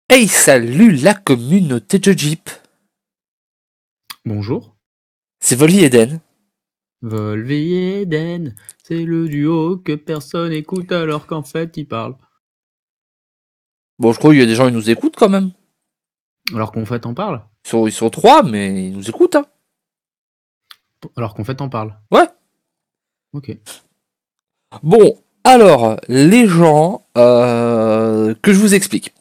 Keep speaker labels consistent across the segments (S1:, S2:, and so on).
S1: Hey, salut la communauté de Jeep.
S2: Bonjour.
S1: C'est Volvi Eden.
S2: Volvi et Eden, c'est le duo que personne écoute alors qu'en fait ils parlent.
S1: Bon, je crois qu'il y a des gens qui nous écoutent quand même.
S2: Alors qu'en fait on parle.
S1: Ils sont trois, mais ils nous écoutent, hein.
S2: Alors qu'en fait on parle.
S1: Ouais.
S2: Ok.
S1: Bon, alors, les gens, que je vous explique.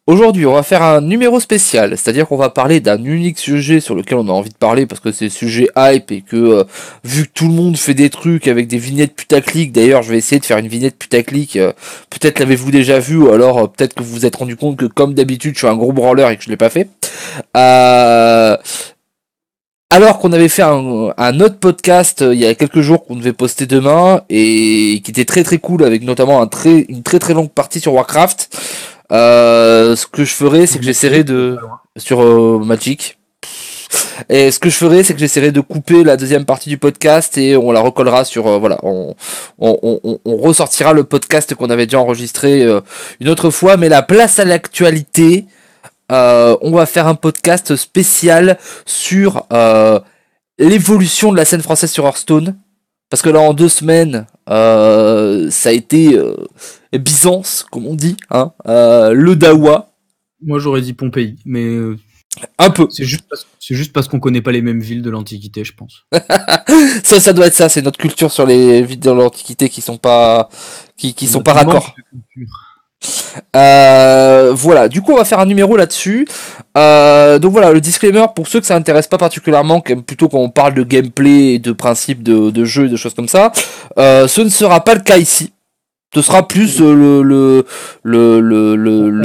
S1: Aujourd'hui, on va faire un numéro spécial, c'est-à-dire qu'on va parler d'un unique sujet sur lequel on a envie de parler parce que c'est le sujet hype et que vu que tout le monde fait des trucs avec des vignettes putaclic, d'ailleurs je vais essayer de faire une vignette putaclic, peut-être l'avez-vous déjà vu ou alors peut-être que vous vous êtes rendu compte que comme d'habitude je suis un gros branleur et que je l'ai pas fait. Euh, alors qu'on avait fait un autre podcast il y a quelques jours qu'on devait poster demain et qui était très très cool avec notamment une très très longue partie sur Warcraft. Ce que je ferais, c'est que j'essaierai de
S2: Pas loin.
S1: sur Magic. Et ce que je ferais, c'est que j'essaierai de couper la deuxième partie du podcast et on la recollera sur voilà, on ressortira le podcast qu'on avait déjà enregistré une autre fois. Mais la place à l'actualité, on va faire un podcast spécial sur l'évolution de la scène française sur Hearthstone. Parce que là, en 2 semaines, ça a été Byzance, comme on dit, hein, le Dawa,
S2: Moi j'aurais dit Pompéi, mais
S1: un peu.
S2: c'est juste parce qu'on connaît pas les mêmes villes de l'Antiquité, je pense.
S1: Ça doit être ça. C'est notre culture sur les vies de l'Antiquité qui
S2: C'est
S1: sont
S2: notre
S1: pas
S2: manque
S1: raccord.
S2: de culture.
S1: Voilà. Du coup, on va faire un numéro là-dessus. Donc voilà, le disclaimer pour ceux que ça intéresse pas particulièrement, qui aiment plutôt quand on parle de gameplay, et de principes de jeu, et de choses comme ça. Ce ne sera pas le cas ici. Ce sera plus le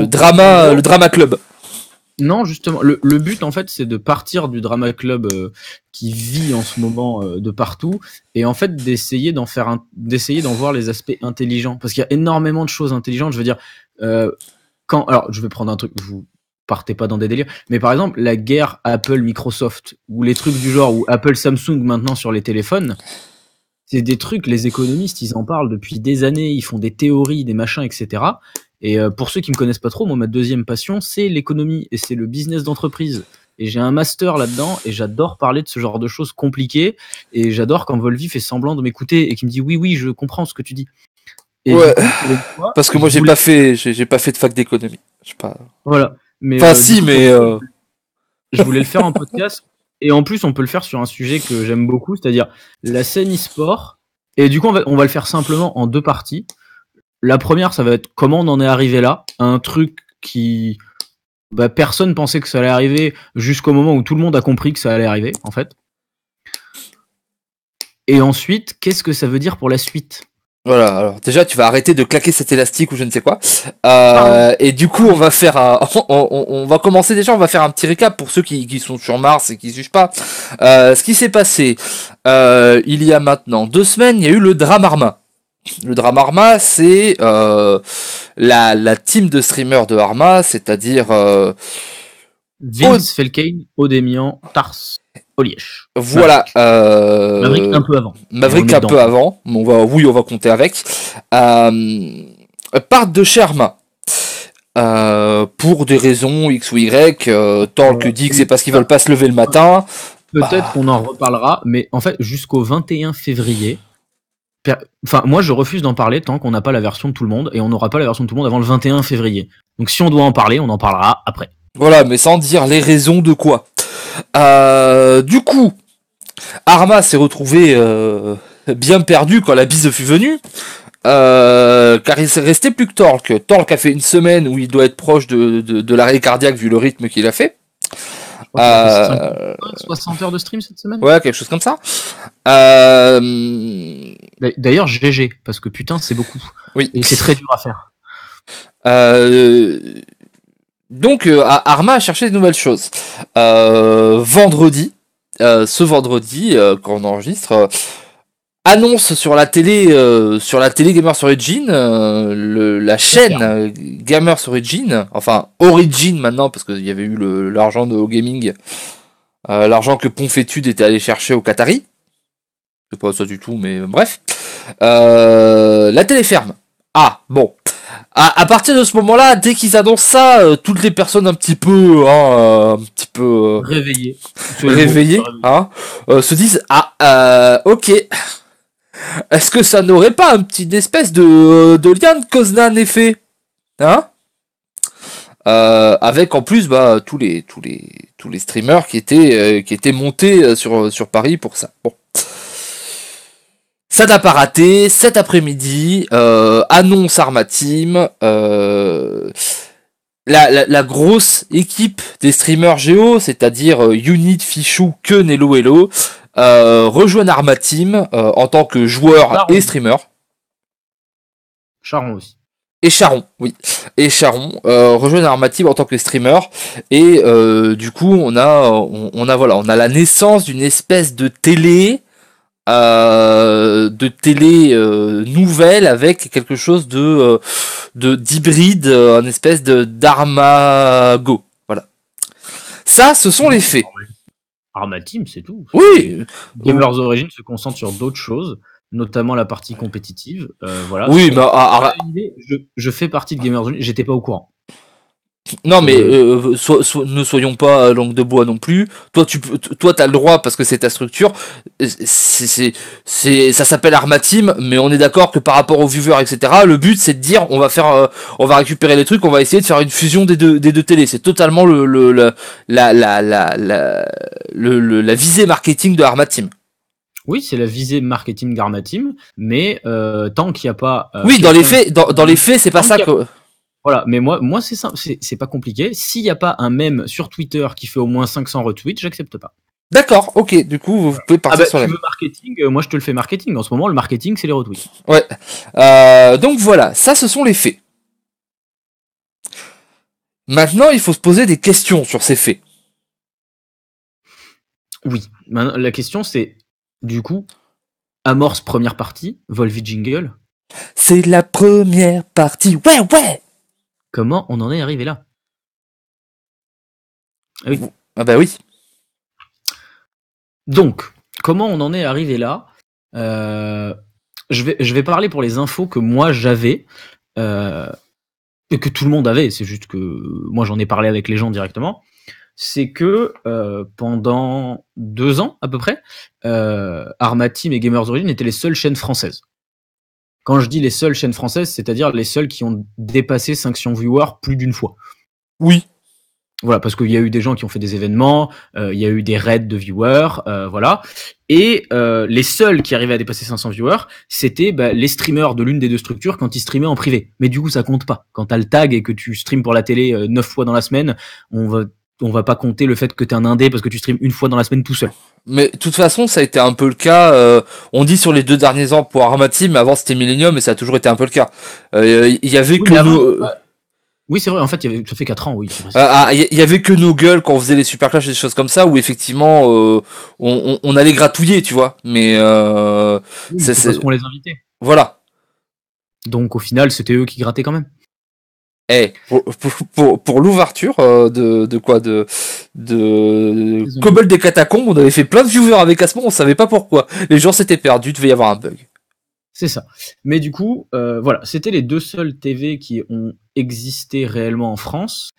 S1: drama club.
S2: Non, justement, le but en fait c'est de partir du drama club qui vit en ce moment de partout et en fait d'essayer d'en voir les aspects intelligents parce qu'il y a énormément de choses intelligentes. Je veux dire, alors je vais prendre un truc, vous partez pas dans des délires, mais par exemple la guerre Apple-Microsoft ou les trucs du genre ou Apple-Samsung maintenant sur les téléphones, c'est des trucs, les économistes, ils en parlent depuis des années, ils font des théories, des machins, etc. Et pour ceux qui me connaissent pas trop, moi, ma deuxième passion, c'est l'économie et c'est le business d'entreprise. Et j'ai un master là-dedans et j'adore parler de ce genre de choses compliquées. Et j'adore quand Volvi fait semblant de m'écouter et qui me dit oui, oui, je comprends ce que tu dis. Et du
S1: Ouais,
S2: coup, pour une fois,
S1: parce que moi j'ai pas fait de fac d'économie. Je sais pas.
S2: voilà. Mais
S1: Enfin
S2: du
S1: si,
S2: coup, pour
S1: mais
S2: une fois, je voulais le faire en podcast. Et en plus, on peut le faire sur un sujet que j'aime beaucoup, c'est-à-dire la scène e-sport. Et du coup, on va le faire simplement en deux parties. La première, ça va être comment on en est arrivé là, un truc qui personne pensait que ça allait arriver jusqu'au moment où tout le monde a compris que ça allait arriver, en fait. Et ensuite, qu'est-ce que ça veut dire pour la suite?
S1: voilà. Alors déjà, tu vas arrêter de claquer cet élastique ou je ne sais quoi.
S2: Pardon.
S1: Et du coup, on va faire on va commencer déjà. On va faire un petit récap pour ceux qui sont sur Mars et qui jugent pas. Ce qui s'est passé il y a maintenant 2 semaines, il y a eu le Dramarma. Le Dramarma, c'est la team de streamers de Arma, c'est-à-dire
S2: Vince Felkane, Odemian, Tars, Olièche.
S1: voilà,
S2: Maverick un peu avant. Mais on le
S1: Maverick
S2: met
S1: un
S2: dedans.
S1: peu avant, mais on va compter avec, partent de chez Arma. Pour des raisons X ou Y, Torque dit que c'est parce qu'ils veulent pas se lever le matin.
S2: Peut-être qu'on en reparlera, mais en fait, jusqu'au 21 février, enfin, moi, je refuse d'en parler tant qu'on n'a pas la version de tout le monde, et on n'aura pas la version de tout le monde avant le 21 février. Donc, si on doit en parler, on en parlera après.
S1: Voilà, mais sans dire les raisons de quoi. Du coup, Arma s'est retrouvé bien perdu quand la bise fut venue. Car il s'est resté plus que Torque. Torque a fait une semaine où il doit être proche de l'arrêt cardiaque vu le rythme qu'il a fait.
S2: Je crois qu'il a fait 60 heures de stream cette semaine.
S1: Ouais, quelque chose comme ça.
S2: D'ailleurs, GG, parce que putain, c'est beaucoup.
S1: Oui.
S2: Et c'est très dur à faire.
S1: Donc, Arma a cherché de nouvelles choses. Ce vendredi, quand on enregistre, annonce sur la télé Gamers Origin, la chaîne Gamers Origin, enfin Origin maintenant parce qu'il y avait eu l'argent de Gaming, l'argent que Ponfétude était allé chercher au Qatari. C'est pas ça du tout, mais bref. La télé ferme. Ah, bon. À partir de ce moment-là, dès qu'ils annoncent ça, toutes les personnes un petit peu
S2: Réveillé.
S1: réveillées, hein, se disent ah, ok. Est-ce que ça n'aurait pas un petit espèce de lien de cause d'un effet, hein? Avec en plus tous les streamers qui étaient montés sur Paris pour ça. Bon. Ça n'a pas raté, cet après-midi, annonce Arma Team, la grosse équipe des streamers Géo, c'est-à-dire Unit, Fichou, Keun et Loello, rejoignent Arma Team en tant que joueur et streamer.
S2: Charon aussi.
S1: Et Charon, oui. Et Charon rejoignent Arma Team en tant que streamer. Et du coup, on a la naissance d'une espèce de télé nouvelle avec quelque chose de d'hybride, une espèce de d'Armago. Voilà. Ça, ce sont les faits.
S2: Arma Team, c'est tout.
S1: Oui.
S2: Gamers Origin se concentre sur d'autres choses, notamment la partie compétitive. Voilà.
S1: Oui, mais
S2: je fais partie de Gamers Origin. J'étais pas au courant.
S1: Non, mais ne soyons pas langue de bois non plus. Toi, t'as le droit parce que c'est ta structure. Ça s'appelle Arma Team, mais on est d'accord que par rapport aux viewers, etc. Le but, c'est de dire, on va récupérer les trucs, on va essayer de faire une fusion des deux télés. C'est totalement la visée marketing de Arma Team.
S2: Oui, c'est la visée marketing d'Arma Team, mais tant qu'il n'y a pas.
S1: Oui, dans les faits, c'est pas ça que.
S2: Voilà, mais moi c'est simple, c'est pas compliqué. S'il n'y a pas un mème sur Twitter qui fait au moins 500 retweets, j'accepte pas.
S1: D'accord, ok, du coup, vous pouvez partir sur
S2: tu veux marketing, moi je te le fais marketing. En ce moment, le marketing, c'est les retweets.
S1: Ouais. Donc voilà, ça, ce sont les faits. Maintenant, il faut se poser des questions sur ces faits.
S2: Oui, maintenant, la question c'est, du coup, amorce première partie, Volvi Jingle.
S1: C'est la première partie, ouais.
S2: Comment on en est arrivé là? Oui.
S1: Ah bah oui.
S2: Donc, comment on en est arrivé là? Je vais parler pour les infos que moi j'avais et que tout le monde avait. C'est juste que moi j'en ai parlé avec les gens directement. C'est que pendant 2 ans à peu près, Arma Team et Gamers Origin étaient les seules chaînes françaises. Quand je dis les seules chaînes françaises, c'est-à-dire les seules qui ont dépassé 500 viewers plus d'une fois.
S1: Oui.
S2: Voilà, parce qu'il y a eu des gens qui ont fait des événements, il y a eu des raids de viewers, voilà. Et les seuls qui arrivaient à dépasser 500 viewers, c'était les streamers de l'une des deux structures quand ils streamaient en privé. Mais du coup, ça compte pas. Quand t'as le tag et que tu streams pour la télé 9 fois dans la semaine, on va pas compter le fait que t'es un indé parce que tu streams une fois dans la semaine tout seul.
S1: Mais de toute façon, ça a été un peu le cas. On dit sur les 2 derniers ans pour Arma Team, mais avant c'était Millennium et ça a toujours été un peu le cas. Il y avait
S2: Oui, c'est vrai, en fait, ça fait 4 ans, oui.
S1: Il y avait que nos gueules quand on faisait les Super Clash et des choses comme ça, où effectivement, on allait gratouiller, tu vois. Mais
S2: c'est parce qu'on les invitait.
S1: Voilà.
S2: Donc au final, c'était eux qui grattaient quand même.
S1: Pour l'ouverture de Cobble des Catacombes, on avait fait plein de viewers avec Asmo, on savait pas pourquoi. Les gens s'étaient perdus, devait y avoir un bug.
S2: C'est ça. Mais du coup, voilà, c'était les 2 seules TV qui ont existé réellement en France.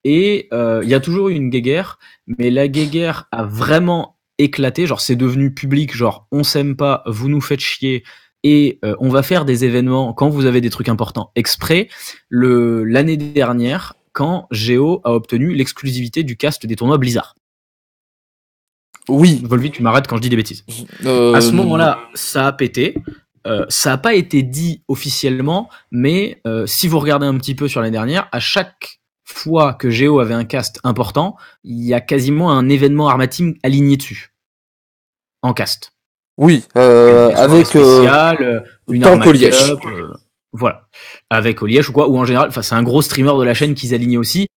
S2: Et il y a toujours eu une guéguerre, mais la guéguerre a vraiment éclaté. Genre, c'est devenu public, genre, on s'aime pas, vous nous faites chier, et on va faire des événements quand vous avez des trucs importants exprès. L'année dernière, quand Géo a obtenu l'exclusivité du cast des tournois Blizzard.
S1: Oui.
S2: Volvi, tu m'arrêtes quand je dis des bêtises. À ce moment-là, ça a pété. Ça n'a pas été dit officiellement, mais si vous regardez un petit peu sur l'année dernière, à chaque fois que Géo avait un cast important, il y a quasiment un événement Arma Team aligné dessus. En cast.
S1: Oui, avec
S2: spécial, une Arma Cup, voilà. Avec Olièche ou quoi, ou en général, enfin c'est un gros streamer de la chaîne qu'ils alignaient aussi.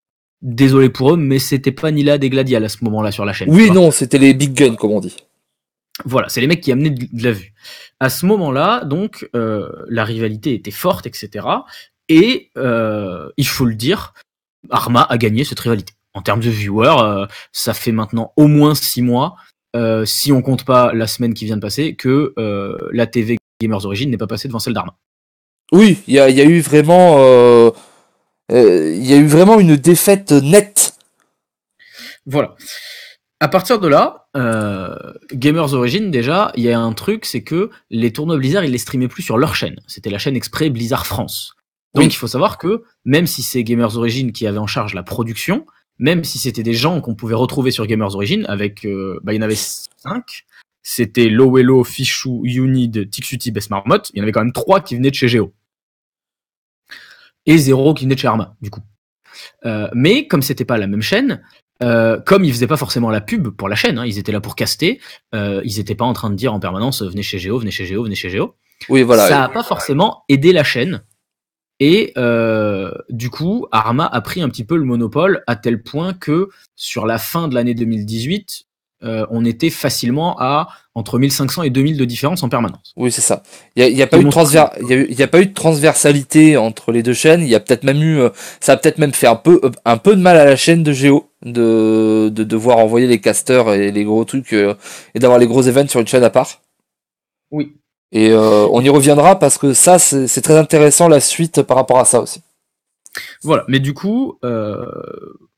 S2: Désolé pour eux, mais c'était pas Nila des Gladial à ce moment-là sur la chaîne.
S1: Oui, non, c'était les big guns, comme on dit.
S2: Voilà, c'est les mecs qui amenaient de la vue. À ce moment-là, donc, la rivalité était forte, etc. Et il faut le dire, Arma a gagné cette rivalité. En termes de viewers, ça fait maintenant au moins 6 mois, si on compte pas la semaine qui vient de passer, que la TV Gamers Origin n'est pas passée devant celle d'Arma.
S1: Oui, il y a eu vraiment, il y a eu vraiment une défaite nette.
S2: Voilà. À partir de là, Gamers Origin, déjà, il y a un truc, c'est que les tournois Blizzard, ils les streamaient plus sur leur chaîne. C'était la chaîne exprès Blizzard France. Donc
S1: Oui.
S2: il faut savoir que, même si c'est Gamers Origin qui avait en charge la production, même si c'était des gens qu'on pouvait retrouver sur Gamers Origin, avec, il y en avait 5, c'était Lowello, Fichou, Unid, Tixuti, Best Marmot, il y en avait quand même 3 qui venaient de chez Geo. Et 0 qui venait de chez Arma, du coup. Mais comme c'était pas la même chaîne, comme ils faisaient pas forcément la pub pour la chaîne, hein, ils étaient là pour caster, ils étaient pas en train de dire en permanence venez chez Geo, venez chez Geo, venez chez Geo.
S1: Oui, voilà.
S2: Ça a pas forcément aidé la chaîne. Et du coup, Arma a pris un petit peu le monopole à tel point que sur la fin de l'année 2018, on était facilement à entre 1500 et 2000 de différence en permanence.
S1: Oui, c'est ça. Il y a pas eu de il y a pas eu de transversalité entre les deux chaînes. Il y a peut-être même eu, ça a peut-être même fait un peu de mal à la chaîne de Géo de devoir envoyer les casters et les gros trucs et d'avoir les gros events sur une chaîne à part.
S2: Oui.
S1: Et on y reviendra parce que ça, c'est très intéressant la suite par rapport à ça aussi.
S2: Voilà, mais du coup,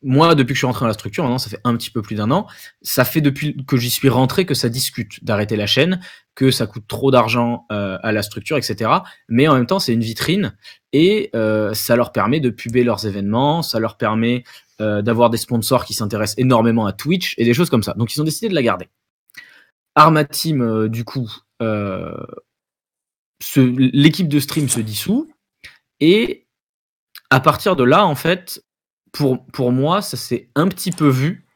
S2: moi, depuis que je suis rentré dans la structure, maintenant ça fait un petit peu plus d'1 an, ça fait depuis que j'y suis rentré que ça discute d'arrêter la chaîne, que ça coûte trop d'argent à la structure, etc. Mais en même temps, c'est une vitrine et ça leur permet de puber leurs événements, ça leur permet d'avoir des sponsors qui s'intéressent énormément à Twitch et des choses comme ça. Donc ils ont décidé de la garder. Arma Team, du coup, l'équipe de stream se dissout et à partir de là, en fait, pour moi, ça s'est un petit peu vu.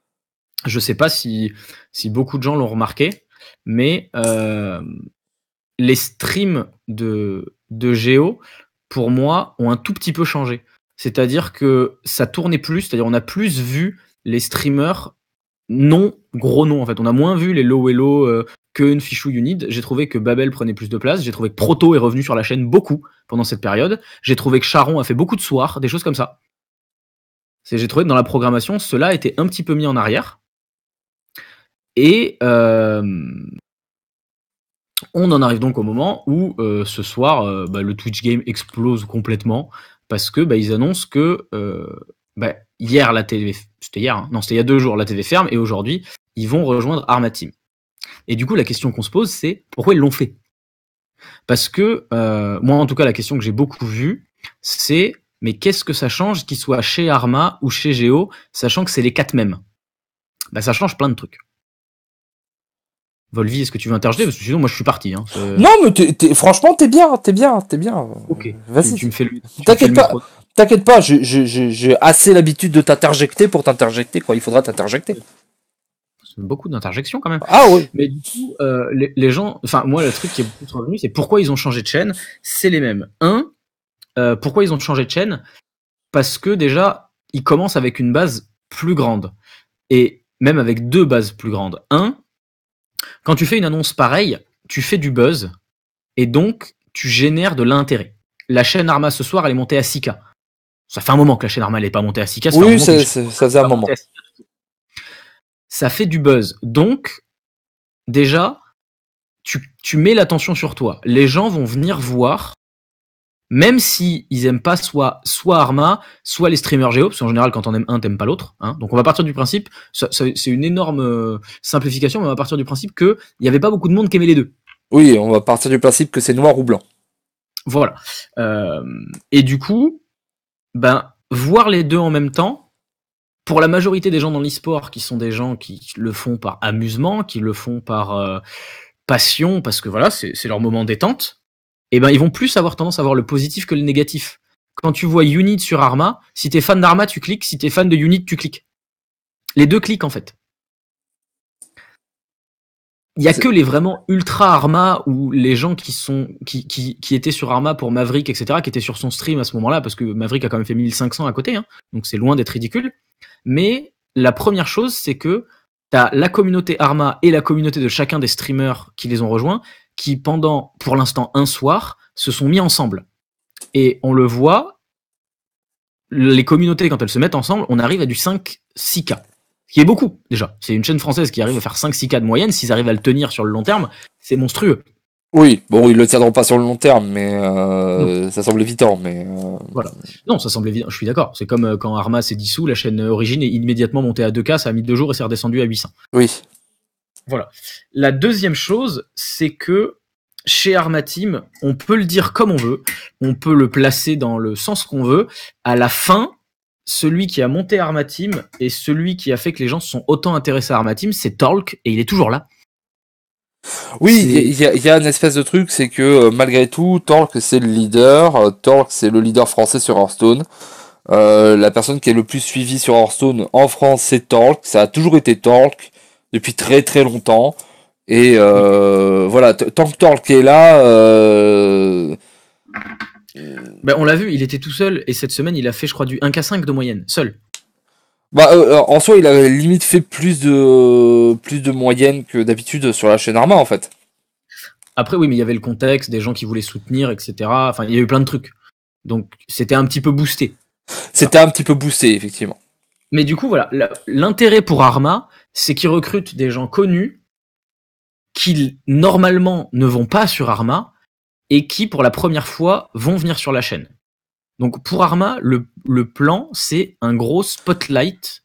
S2: Je sais pas si beaucoup de gens l'ont remarqué, mais les streams de Géo, pour moi, ont un tout petit peu changé. C'est-à-dire que ça tournait plus, c'est-à-dire on a plus vu les streamers non gros noms en fait. On a moins vu les Lowello, Keun, Fichou, Unid. J'ai trouvé que Babel prenait plus de place. J'ai trouvé que Proto est revenu sur la chaîne beaucoup pendant cette période. J'ai trouvé que Charon a fait beaucoup de soirs, des choses comme ça. J'ai trouvé que dans la programmation, cela a été un petit peu mis en arrière. Et on en arrive donc au moment où ce soir, le Twitch Game explose complètement parce que ils annoncent que hier la TV, c'était hier, hein, non c'était il y a 2 jours, la TV ferme et aujourd'hui ils vont rejoindre Arma Team. Et du coup la question qu'on se pose c'est pourquoi ils l'ont fait? Parce que moi en tout cas la question que j'ai beaucoup vue c'est mais qu'est-ce que ça change qu'ils soient chez Arma ou chez Geo, sachant que c'est les 4 mêmes? Ça change plein de trucs. Volvi, est-ce que tu veux interjeter? Parce que sinon, moi, je suis parti. Hein.
S1: Non, mais franchement, t'es bien.
S2: Ok.
S1: Vas-y.
S2: Tu me fais le.
S1: T'inquiète pas, j'ai assez l'habitude de t'interjecter pour t'interjecter, quoi. Il faudra t'interjecter.
S2: C'est beaucoup d'interjections quand même.
S1: Ah oui.
S2: Mais du coup, les gens, enfin, moi, le truc qui est beaucoup revenu, c'est pourquoi ils ont changé de chaîne. C'est les mêmes. Pourquoi ils ont changé de chaîne? Parce que déjà, ils commencent avec une base plus grande. Et même avec 2 bases plus grandes. Quand tu fais une annonce pareille, tu fais du buzz et donc tu génères de l'intérêt. La chaîne Arma ce soir, elle est montée à 6K. Ça fait un moment que la chaîne Arma, elle n'est pas montée à 6K.
S1: Oui, ça faisait un moment.
S2: Ça fait du buzz. Donc, déjà, tu mets l'attention sur toi. Les gens vont venir voir, même si ils aiment pas soit Arma, soit les streamers Géo, parce qu'en général, quand on aime un, t'aimes pas l'autre. Hein. Donc on va partir du principe, c'est une énorme simplification, mais on va partir du principe qu'il n'y avait pas beaucoup de monde qui aimait les deux.
S1: Oui, on va partir du principe que c'est noir ou blanc.
S2: Voilà. Et du coup, voir les deux en même temps, pour la majorité des gens dans l'e-sport, qui sont des gens qui le font par amusement, qui le font par passion, parce que voilà, c'est leur moment détente, et ils vont plus avoir tendance à voir le positif que le négatif. Quand tu vois Unit sur Arma, si t'es fan d'Arma, tu cliques, si t'es fan de Unit, tu cliques. Les deux cliquent en fait. Il y a que les vraiment ultra Arma ou les gens qui étaient sur Arma pour Maverick, etc., qui étaient sur son stream à ce moment-là, parce que Maverick a quand même fait 1500 à côté, hein, donc c'est loin d'être ridicule. Mais la première chose, c'est que t'as la communauté Arma et la communauté de chacun des streamers qui les ont rejoints, qui pendant, pour l'instant, un soir, se sont mis ensemble. Et on le voit, les communautés, quand elles se mettent ensemble, on arrive à du 5-6K. Ce qui est beaucoup, déjà. C'est une chaîne française qui arrive à faire 5-6K de moyenne. S'ils arrivent à le tenir sur le long terme, c'est monstrueux.
S1: Oui, bon, ils le tiendront pas sur le long terme, mais
S2: Non.
S1: ça semble évident. Mais
S2: Voilà. Non, ça semble évident. Je suis d'accord. C'est comme quand Arma s'est dissous, la chaîne Origine est immédiatement montée à 2K, ça a mis 2 jours et c'est redescendu à 800.
S1: oui,
S2: Voilà. La deuxième chose, c'est que chez Arma Team, on peut le dire comme on veut, on peut le placer dans le sens qu'on veut. À la fin, celui qui a monté Arma Team et celui qui a fait que les gens se sont autant intéressés à Arma Team, c'est Torque et il est toujours là.
S1: oui,
S2: C'est
S1: il y a une espèce de truc, c'est que malgré tout, Torque c'est le leader. Torque c'est le leader français sur Hearthstone. La personne qui est le plus suivie sur Hearthstone en France, c'est Torque. Ça a toujours été Torque depuis très très longtemps. Et
S2: oui.
S1: voilà, tant que Torque est là,
S2: Ben, on l'a vu, il était tout seul et cette semaine, il a fait, je crois, du 1K5 de moyenne, seul.
S1: bah, en soi, il a limite fait plus de moyenne que d'habitude sur la chaîne Arma en fait.
S2: Après, oui, mais il y avait le contexte, des gens qui voulaient soutenir, etc. Enfin, il y a eu plein de trucs. Donc, c'était un petit peu boosté. Voilà.
S1: C'était un petit peu boosté effectivement.
S2: Mais du coup, voilà, l'intérêt pour Arma, c'est qu'ils recrutent des gens connus qui, normalement, ne vont pas sur Arma et qui, pour la première fois, vont venir sur la chaîne. Donc, pour Arma, le plan, c'est un gros spotlight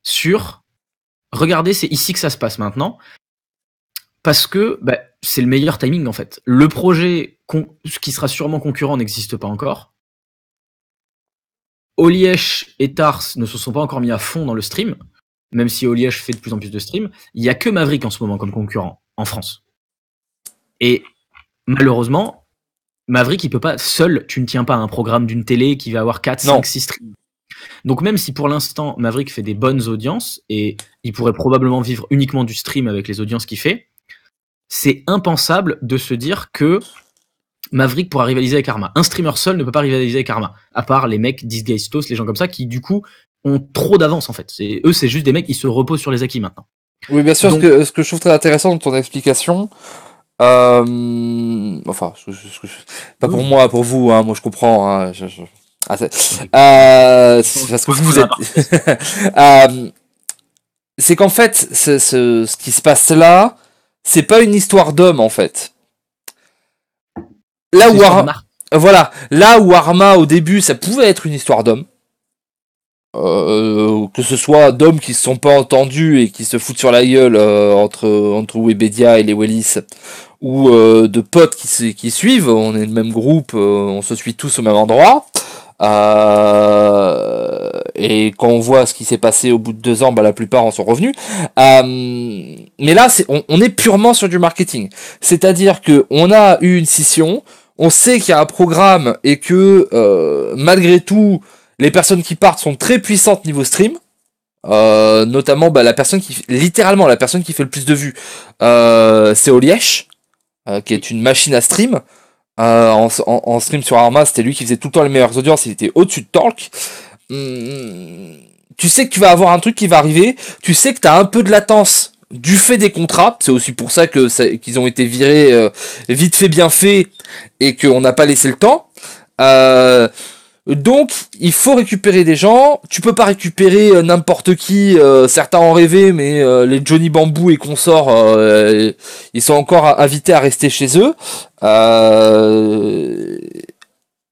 S2: sur regardez, c'est ici que ça se passe maintenant. Parce que bah, c'est le meilleur timing en fait. Le projet qui sera sûrement concurrent n'existe pas encore. Oliège et Tars ne se sont pas encore mis à fond dans le stream, même si Oliège fait de plus en plus de streams. Il y a que Maverick en ce moment comme concurrent en France. Et malheureusement, Maverick, il peut pas seul, tu ne tiens pas un programme d'une télé qui va avoir 4, 5,
S1: Non.
S2: 6 streams. Donc même si pour l'instant Maverick fait des bonnes audiences et il pourrait probablement vivre uniquement du stream avec les audiences qu'il fait, c'est impensable de se dire que Maverick pourra rivaliser avec Arma. Un streamer seul ne peut pas rivaliser avec Arma, à part les mecs Disgaistos, les gens comme ça qui du coup ont trop d'avance en fait. Eux c'est juste des mecs qui se reposent sur les acquis maintenant.
S1: Oui, bien sûr.
S2: Donc
S1: Ce que je trouve très intéressant dans ton explication, enfin, pas pour moi, pour vous, hein, moi je comprends. Hein, ah, c'est parce que vous êtes. Euh, c'est qu'en fait, ce qui se passe là, c'est pas une histoire d'homme en fait. Là
S2: c'est
S1: où
S2: l'histoire de
S1: Ar-
S2: marque.
S1: Voilà, là où Arma au début, ça pouvait être une histoire d'homme. Que ce soit d'hommes qui se sont pas entendus et qui se foutent sur la gueule entre Webedia et les Wellis, ou de potes qui suivent, on est le même groupe, on se suit tous au même endroit. Et quand on voit ce qui s'est passé au bout de 2 ans, bah, la plupart en sont revenus. Mais là, on est purement sur du marketing. C'est-à-dire que on a eu une scission, on sait qu'il y a un programme et que malgré tout, les personnes qui partent sont très puissantes niveau stream. Notamment bah, littéralement la personne qui fait le plus de vues, c'est Olièche, qui est une machine à stream. En stream sur Arma, c'était lui qui faisait tout le temps les meilleures audiences, il était au-dessus de Torque. Tu sais que tu vas avoir un truc qui va arriver, tu sais que tu as un peu de latence du fait des contrats, c'est aussi pour ça qu'ils ont été virés vite fait bien fait et qu'on n'a pas laissé le temps. Donc, il faut récupérer des gens. Tu peux pas récupérer n'importe qui. Certains en rêvaient, mais les Johnny Bamboo et consorts, ils sont encore invités à rester chez eux.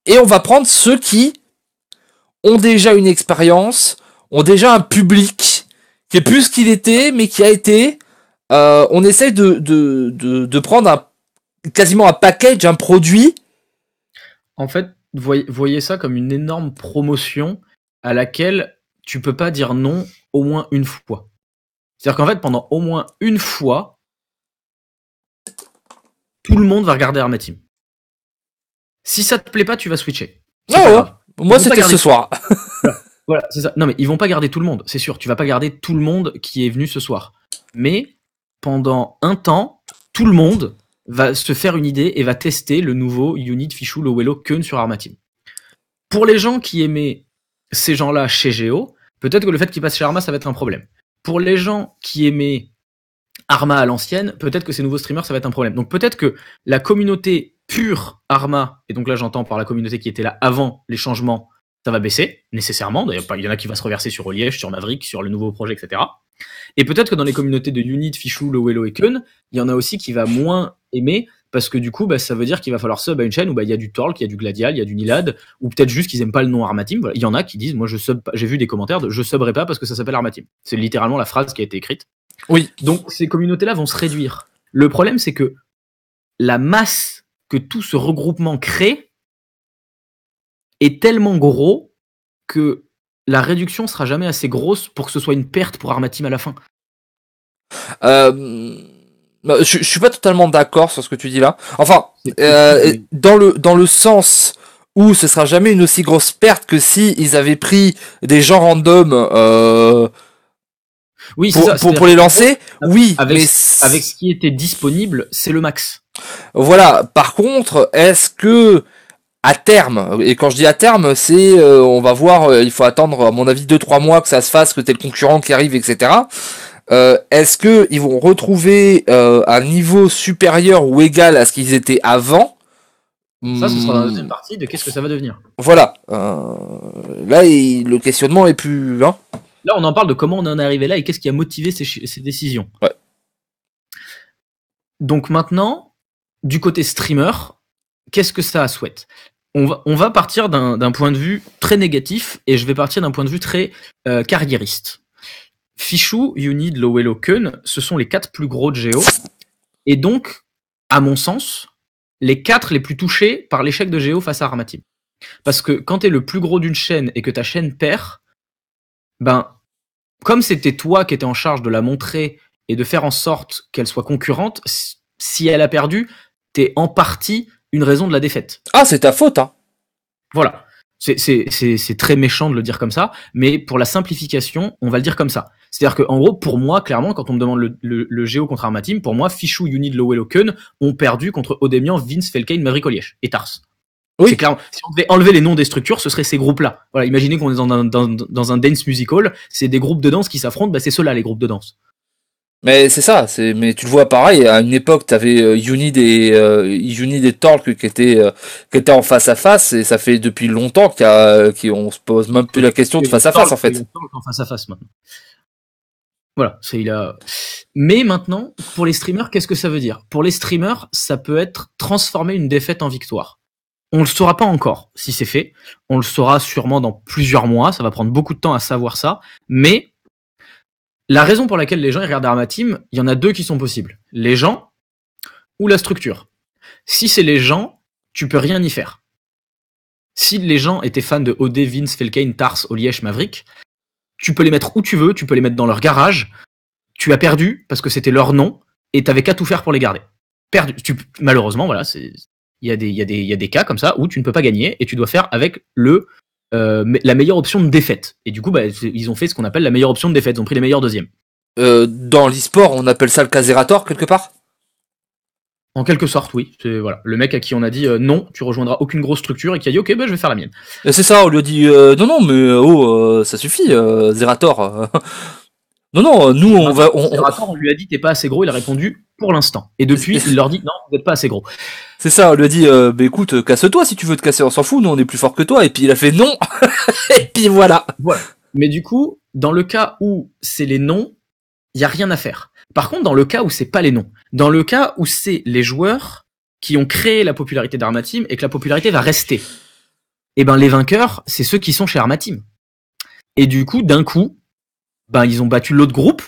S1: Et on va prendre ceux qui ont déjà une expérience, ont déjà un public qui est plus ce qu'il était, mais qui a été. On essaie de prendre quasiment un package, un produit.
S2: En fait, voyez ça comme une énorme promotion à laquelle tu peux pas dire non au moins une fois. C'est-à-dire qu'en fait, pendant au moins une fois, tout le monde va regarder Arma Team. Si ça te plaît pas, tu vas switcher. C'est pas grave.
S1: Moi, c'était ce soir.
S2: Voilà, c'est ça. Non, mais ils vont pas garder tout le monde, c'est sûr. Tu vas pas garder tout le monde qui est venu ce soir. Mais pendant un temps, tout le monde va se faire une idée et va tester le nouveau Unit Fichou Lowello Keun sur Arma Team. Pour les gens qui aimaient ces gens-là chez Geo, peut-être que le fait qu'ils passent chez Arma, ça va être un problème. Pour les gens qui aimaient Arma à l'ancienne, peut-être que ces nouveaux streamers, ça va être un problème. Donc peut-être que la communauté pure Arma, et donc là j'entends par la communauté qui était là avant les changements, ça va baisser, nécessairement. D'ailleurs, il y en a qui va se reverser sur Oliège, sur Maverick, sur le nouveau projet, etc. Et peut-être que dans les communautés de Unit, Fichou, Lowello et Keun, il y en a aussi qui va moins aimer, parce que du coup, bah, ça veut dire qu'il va falloir sub à une chaîne où bah, il y a du Torl, il y a du Gladial, il y a du Nilad, ou peut-être juste qu'ils aiment pas le nom Armateam. Voilà. Il y en a qui disent, moi je sub, j'ai vu des commentaires de je subberai pas parce que ça s'appelle Armateam. C'est littéralement la phrase qui a été écrite.
S1: Oui.
S2: Donc ces communautés-là vont se réduire. Le problème, c'est que la masse que tout ce regroupement crée est tellement gros que la réduction sera jamais assez grosse pour que ce soit une perte pour Armateam à la fin.
S1: Je suis pas totalement d'accord sur ce que tu dis là. Enfin,
S2: Oui.
S1: dans le sens où ce sera jamais une aussi grosse perte que si ils avaient pris des gens random
S2: Oui, c'est ça.
S1: pour les lancer. Oui,
S2: avec,
S1: mais
S2: avec ce qui était disponible, c'est le max.
S1: voilà. Par contre, est-ce que à terme, et quand je dis à terme, c'est on va voir, il faut attendre à mon avis 2-3 mois que ça se fasse, que t'aies le concurrent qui arrive, etc. Est-ce que ils vont retrouver un niveau supérieur ou égal à ce qu'ils étaient avant?
S2: Ça, ce sera dans la deuxième partie de qu'est-ce que ça va devenir.
S1: Voilà. Là, le questionnement est plus. Hein.
S2: Là, on en parle de comment on en est arrivé là et qu'est-ce qui a motivé ces décisions.
S1: Ouais.
S2: Donc maintenant, du côté streamer, qu'est-ce que ça souhaite ? On va partir d'un point de vue très négatif et je vais partir d'un point de vue très carriériste. Fichou, Unid, Lowelo, Keun, ce sont les 4 plus gros de Géo. Et donc, à mon sens, les 4 les plus touchés par l'échec de Géo face à Armateam. Parce que quand t'es le plus gros d'une chaîne et que ta chaîne perd, ben, comme c'était toi qui étais en charge de la montrer et de faire en sorte qu'elle soit concurrente, si elle a perdu, t'es en partie une raison de la défaite.
S1: Ah, c'est ta faute, hein.
S2: Voilà. C'est très méchant de le dire comme ça, mais pour la simplification, on va le dire comme ça. C'est-à-dire que, en gros, pour moi, clairement, quand on me demande le Géo contre Armateam, pour moi, Fichou, Unid, Lowelo, Keun ont perdu contre Odemian, Vince, Felkane, Maverick Oliège et Tars.
S1: Oui.
S2: C'est clairement. Si on devait enlever les noms des structures, ce seraient ces groupes-là. Voilà, imaginez qu'on est dans un dance musical, c'est des groupes de danse qui s'affrontent, bah c'est ceux-là les groupes de danse.
S1: Mais c'est ça, mais tu le vois pareil, à une époque t'avais Unid et Torque qui étaient en face à face, et ça fait depuis longtemps qu'on se pose même plus la question de face à face en fait.
S2: En face à face maintenant. Voilà, Mais maintenant, pour les streamers, qu'est-ce que ça veut dire ? Pour les streamers, ça peut être transformer une défaite en victoire. On le saura pas encore si c'est fait. On le saura sûrement dans plusieurs mois. Ça va prendre beaucoup de temps à savoir ça. Mais la raison pour laquelle les gens ils regardent Armateam, il y en a 2 qui sont possibles. Les gens ou la structure. Si c'est les gens, tu peux rien y faire. Si les gens étaient fans de OD, Vince, Felkane, Tars, Oliège, Maverick, tu peux les mettre où tu veux, tu peux les mettre dans leur garage. Tu as perdu parce que c'était leur nom et t'avais qu'à tout faire pour les garder. Perdu. Malheureusement, voilà, il y a des cas comme ça où tu ne peux pas gagner et tu dois faire avec la meilleure option de défaite. Et du coup, bah, ils ont fait ce qu'on appelle la meilleure option de défaite. Ils ont pris les meilleurs deuxièmes.
S1: Dans l'e-sport, on appelle ça le casérator quelque part.
S2: En quelque sorte, oui. C'est voilà, le mec à qui on a dit non, tu rejoindras aucune grosse structure et qui a dit ok, bah, je vais faire la mienne.
S1: Et c'est ça, on lui a dit non, mais ça suffit, Zerator. Non, nous on va.
S2: On lui a dit t'es pas assez gros, il a répondu pour l'instant. Et depuis, il leur dit non, vous n'êtes pas assez gros.
S1: C'est ça, on lui a dit bah écoute, casse-toi si tu veux te casser, on s'en fout, nous on est plus fort que toi. Et puis il a fait non. Et puis voilà.
S2: Voilà. Mais du coup, dans le cas où c'est les noms, il y a rien à faire. Par contre, dans le cas où c'est pas les noms, dans le cas où c'est les joueurs qui ont créé la popularité d'Armateam et que la popularité va rester, et ben les vainqueurs, c'est ceux qui sont chez Armateam. Et du coup, d'un coup, ben ils ont battu l'autre groupe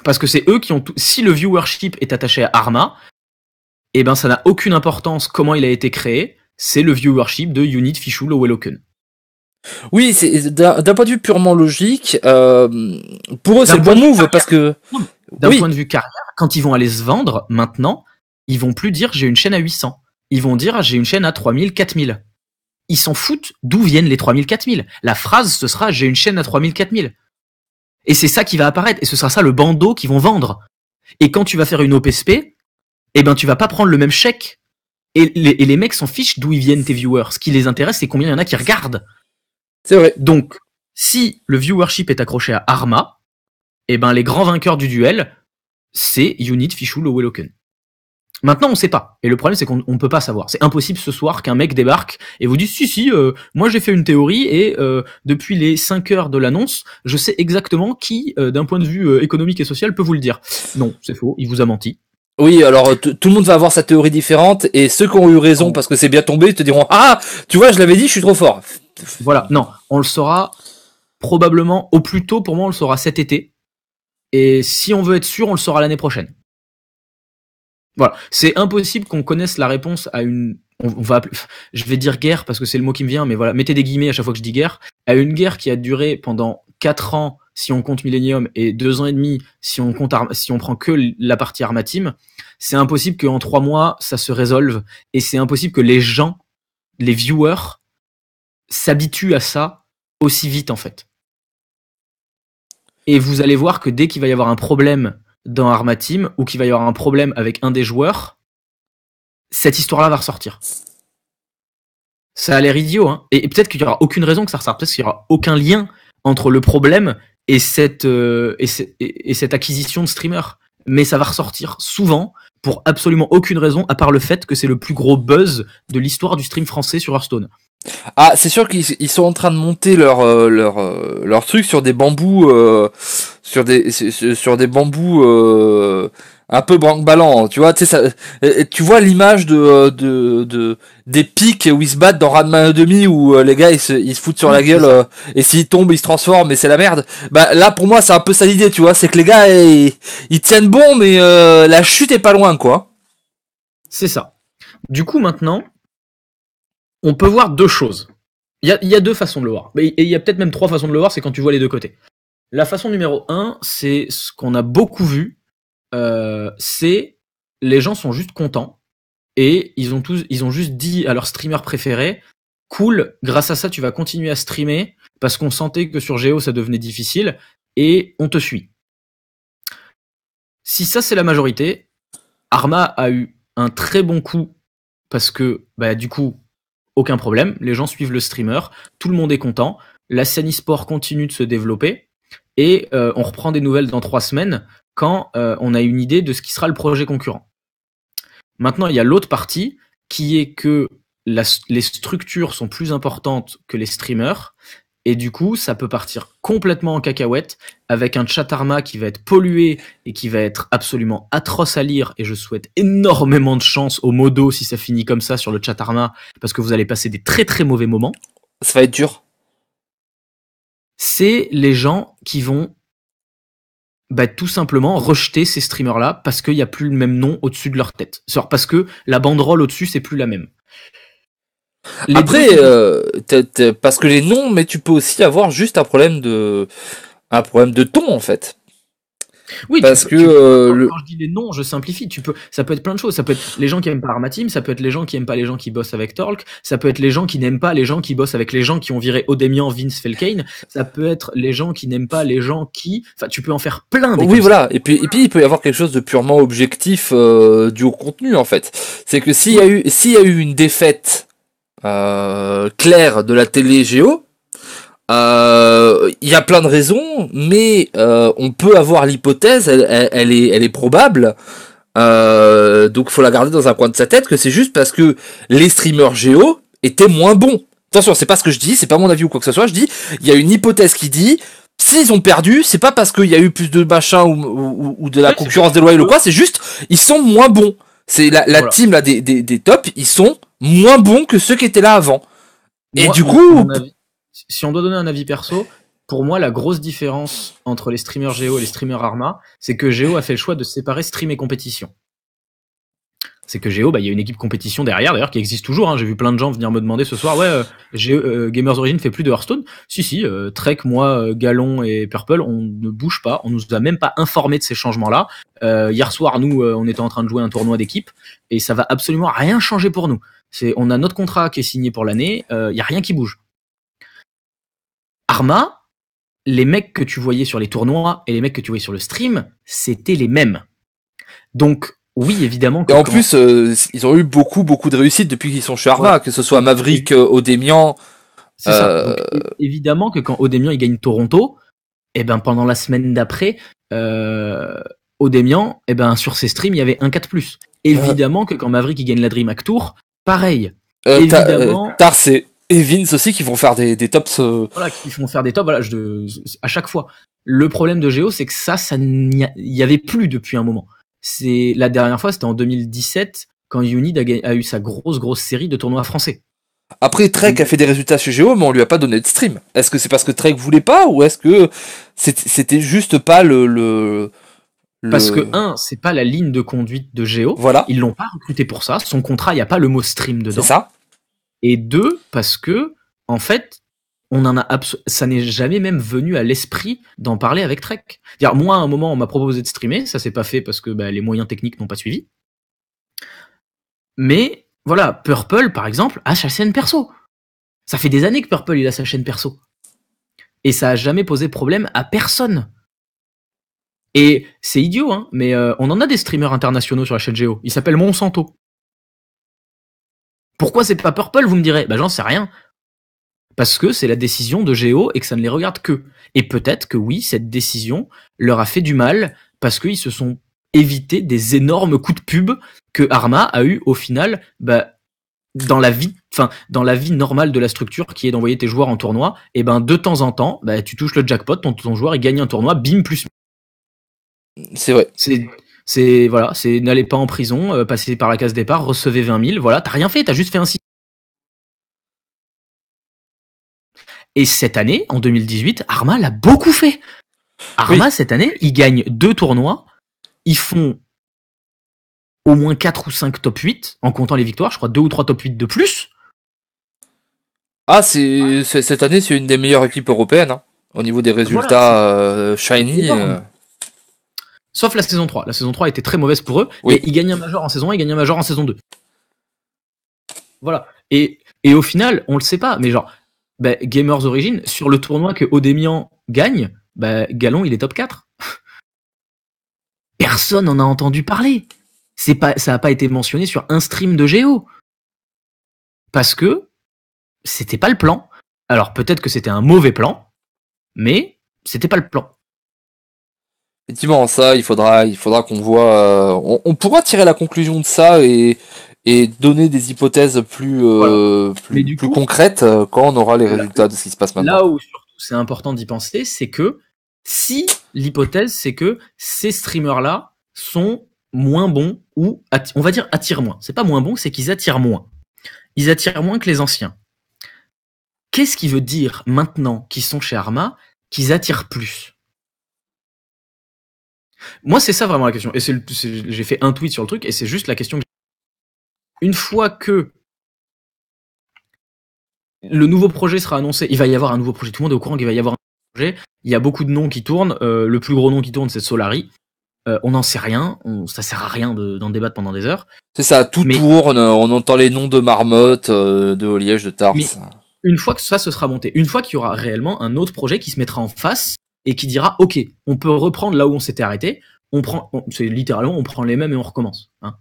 S2: parce que c'est eux qui ont tout. Si le viewership est attaché à Arma, et ben ça n'a aucune importance comment il a été créé. C'est le viewership de Unit, Fichou, Lowelo, Keun.
S1: Oui, c'est d'un point de vue purement logique. Pour eux, c'est le bon move parce que
S2: d'un point de vue carrière, quand ils vont aller se vendre maintenant, ils vont plus dire j'ai une chaîne à 800. Ils vont dire j'ai une chaîne à 3000, 4000. Ils s'en foutent d'où viennent les 3000, 4000. La phrase, ce sera j'ai une chaîne à 3000, 4000. Et c'est ça qui va apparaître. Et ce sera ça le bandeau qu'ils vont vendre. Et quand tu vas faire une OPSP, eh ben tu vas pas prendre le même chèque. Et les mecs s'en fichent d'où ils viennent tes viewers. Ce qui les intéresse, c'est combien il y en a qui regardent.
S1: C'est vrai.
S2: Donc, si le viewership est accroché à Arma, eh ben les grands vainqueurs du duel, c'est Unit, Fichou, Lowelo, Keun. Maintenant, on sait pas. Et le problème, c'est qu'on peut pas savoir. C'est impossible ce soir qu'un mec débarque et vous dise si, moi j'ai fait une théorie et depuis les 5 heures de l'annonce, je sais exactement qui, d'un point de vue économique et social, peut vous le dire. Non, c'est faux. Il vous a menti.
S1: Oui, alors tout le monde va avoir sa théorie différente et ceux qui ont eu raison parce que c'est bien tombé te diront ah, tu vois, je l'avais dit, je suis trop fort.
S2: Voilà. Non, on le saura probablement au plus tôt. Pour moi, on le saura cet été. Et si on veut être sûr, on le saura l'année prochaine. Voilà, c'est impossible qu'on connaisse la réponse à une. On va appeler, je vais dire guerre parce que c'est le mot qui me vient, mais voilà, mettez des guillemets à chaque fois que je dis guerre. À une guerre qui a duré pendant 4 ans si on compte Millennium et 2 ans et demi si on compte si on prend que la partie Arma Team, c'est impossible qu'en 3 mois ça se résolve et c'est impossible que les gens, les viewers, s'habituent à ça aussi vite en fait. Et vous allez voir que dès qu'il va y avoir un problème dans Arma Team ou qu'il va y avoir un problème avec un des joueurs, cette histoire-là va ressortir. Ça a l'air idiot, hein. Et peut-être qu'il y aura aucune raison que ça ressorte. Peut-être qu'il y aura aucun lien entre le problème et cette acquisition de streamers. Mais ça va ressortir souvent pour absolument aucune raison à part le fait que c'est le plus gros buzz de l'histoire du stream français sur Hearthstone.
S1: Ah, c'est sûr qu'ils sont en train de monter leur truc sur des bambous, sur des bambous un peu branque-ballant. Tu vois, tu sais ça, tu vois l'image des pics où ils se battent dans Ranma 1,5 où les gars ils se foutent sur la gueule et s'ils tombent ils se transforment et c'est la merde. Bah là pour moi c'est un peu ça l'idée, tu vois, c'est que les gars ils tiennent bon mais la chute est pas loin quoi.
S2: C'est ça. Du coup maintenant, on peut voir 2 choses. Il y a 2 façons de le voir. Et il y a peut-être même 3 façons de le voir, c'est quand tu vois les 2 côtés. La façon numéro 1, c'est ce qu'on a beaucoup vu, c'est les gens sont juste contents et ils ont juste dit à leur streamer préféré, cool, grâce à ça tu vas continuer à streamer parce qu'on sentait que sur Géo ça devenait difficile et on te suit. Si ça c'est la majorité, Arma a eu un très bon coup parce que bah du coup aucun problème, les gens suivent le streamer, tout le monde est content, la scène e-sport continue de se développer, et on reprend des nouvelles dans 3 semaines quand on a une idée de ce qui sera le projet concurrent. Maintenant, il y a l'autre partie, qui est que les structures sont plus importantes que les streamers, et du coup, ça peut partir complètement en cacahuète, avec un chat Arma qui va être pollué et qui va être absolument atroce à lire, et je souhaite énormément de chance au modo si ça finit comme ça sur le chat Arma, parce que vous allez passer des très très mauvais moments.
S1: Ça va être dur.
S2: C'est les gens qui vont tout simplement rejeter ces streamers-là parce qu'il n'y a plus le même nom au-dessus de leur tête. Parce que la banderole au-dessus, c'est plus la même.
S1: Après, parce que les noms, mais tu peux aussi avoir juste un problème de ton en fait.
S2: Oui, parce quand je dis les noms, je simplifie. Ça peut être plein de choses. Ça peut être les gens qui aiment pas Arma Team, ça peut être les gens qui aiment pas les gens qui bossent avec Torque, ça peut être les gens qui n'aiment pas les gens qui bossent avec les gens qui ont viré Odemian, Vince Felkane, ça peut être les gens qui n'aiment pas les gens qui, enfin, tu peux en faire plein.
S1: Oui, voilà. Et puis il peut y avoir quelque chose de purement objectif dû au contenu en fait. C'est que s'il y a eu une défaite claire de la télé Géo. Il y a plein de raisons, mais on peut avoir l'hypothèse, elle est probable, donc faut la garder dans un coin de sa tête, que c'est juste parce que les streamers Géo étaient moins bons. Attention, c'est pas ce que je dis, c'est pas mon avis ou quoi que ce soit, je dis, il y a une hypothèse qui dit, s'ils ont perdu, c'est pas parce qu'il y a eu plus de machin ou de la concurrence déloyale ou quoi, c'est juste, ils sont moins bons. C'est la team là, des tops, ils sont moins bons que ceux qui étaient là avant. Et du coup...
S2: Si on doit donner un avis perso, pour moi, la grosse différence entre les streamers Géo et les streamers Arma, c'est que Géo a fait le choix de séparer stream et compétition. C'est que Géo, il y a une équipe compétition derrière, d'ailleurs, qui existe toujours. Hein. J'ai vu plein de gens venir me demander ce soir, Gamers Origin fait plus de Hearthstone. Si, Trek, moi, Galon et Purple, on ne bouge pas. On nous a même pas informé de ces changements-là. Hier soir, nous, on était en train de jouer un tournoi d'équipe et ça va absolument rien changer pour nous. On a notre contrat qui est signé pour l'année. Y a rien qui bouge. Arma, les mecs que tu voyais sur les tournois et les mecs que tu voyais sur le stream, c'était les mêmes. Donc, oui, évidemment.
S1: Et en plus, ils ont eu beaucoup de réussite depuis qu'ils sont chez Arma, que ce soit Maverick, Odemian.
S2: C'est ça. Donc, évidemment que quand Odemian il gagne Toronto, pendant la semaine d'après, Odemian, eh ben, sur ses streams, il y avait un 4+. Évidemment que quand Maverick il gagne la DreamHack Tour, pareil. Évidemment.
S1: Tars et Vince aussi qui vont faire des tops.
S2: Voilà, qui font faire des tops, voilà, à chaque fois. Le problème de Géo, c'est que ça il y avait plus depuis un moment. C'est la dernière fois, c'était en 2017 quand Unid a eu sa grosse série de tournois français.
S1: Après, Trek a fait des résultats chez Géo, mais on lui a pas donné de stream. Est-ce que c'est parce que Trek voulait pas, ou est-ce que c'était juste pas
S2: Parce que c'est pas la ligne de conduite de Géo.
S1: Voilà.
S2: Ils l'ont pas recruté pour ça. Son contrat, il y a pas le mot stream dedans.
S1: C'est ça.
S2: Et 2, parce que en fait, ça n'est jamais même venu à l'esprit d'en parler avec Trek. C'est-à-dire, moi, à un moment, on m'a proposé de streamer, ça s'est pas fait parce que les moyens techniques n'ont pas suivi. Mais voilà, Purple, par exemple, a sa chaîne perso. Ça fait des années que Purple il a sa chaîne perso. Et ça a jamais posé problème à personne. Et c'est idiot, hein, mais on en a des streamers internationaux sur la chaîne Géo. Il s'appelle Monsanto. Pourquoi c'est pas Purple, vous me direz? J'en sais rien. Parce que c'est la décision de Géo et que ça ne les regarde que. Et peut-être que oui, cette décision leur a fait du mal parce qu'ils se sont évités des énormes coups de pub que Arma a eu au final, dans la vie normale de la structure qui est d'envoyer tes joueurs en tournoi. Et de temps en temps, tu touches le jackpot, ton joueur il gagne un tournoi, bim plus.
S1: C'est vrai.
S2: C'est n'allez pas en prison, passez par la case départ, recevez 20 000, voilà, t'as rien fait, t'as juste fait un site. Et cette année, en 2018, Arma l'a beaucoup fait. Arma, cette année, ils gagnent 2 tournois, ils font au moins 4 ou 5 top 8, en comptant les victoires, je crois 2 ou 3 top 8 de plus.
S1: Ah, cette année, c'est une des meilleures équipes européennes, hein, au niveau des résultats shiny.
S2: Sauf la saison 3. La saison 3 était très mauvaise pour eux,
S1: oui.
S2: Et ils gagnent un major en saison 1, ils gagnent un major en saison 2. Voilà. Et au final, on le sait pas, mais genre, Gamers Origin, sur le tournoi que Odemian gagne, Galon, il est top 4. Personne n'en a entendu parler. Ça a pas été mentionné sur un stream de Géo. Parce que c'était pas le plan. Alors peut-être que c'était un mauvais plan, mais c'était pas le plan.
S1: Effectivement, ça, il faudra qu'on voit. On pourra tirer la conclusion de ça et donner des hypothèses plus concrètes quand on aura les résultats de ce qui se passe maintenant.
S2: Là où surtout c'est important d'y penser, c'est que si l'hypothèse c'est que ces streamers-là sont moins bons ou on va dire attirent moins. C'est pas moins bon, c'est qu'ils attirent moins. Ils attirent moins que les anciens. Qu'est-ce qui veut dire maintenant qu'ils sont chez Arma qu'ils attirent plus? Moi, c'est ça vraiment la question. Et j'ai fait un tweet sur le truc et c'est juste la question. Une fois que le nouveau projet sera annoncé, il va y avoir un nouveau projet. Tout le monde est au courant qu'il va y avoir un projet. Il y a beaucoup de noms qui tournent. Le plus gros nom qui tourne, c'est Solari. On n'en sait rien. Ça sert à rien d'en débattre pendant des heures.
S1: C'est ça, tout tourne. On entend les noms de Marmotte, de Oliège, de Tars.
S2: Mais une fois que ça se sera monté, une fois qu'il y aura réellement un autre projet qui se mettra en face et qui dira ok, on peut reprendre là où on s'était arrêté, c'est littéralement on prend les mêmes et on recommence. Hein.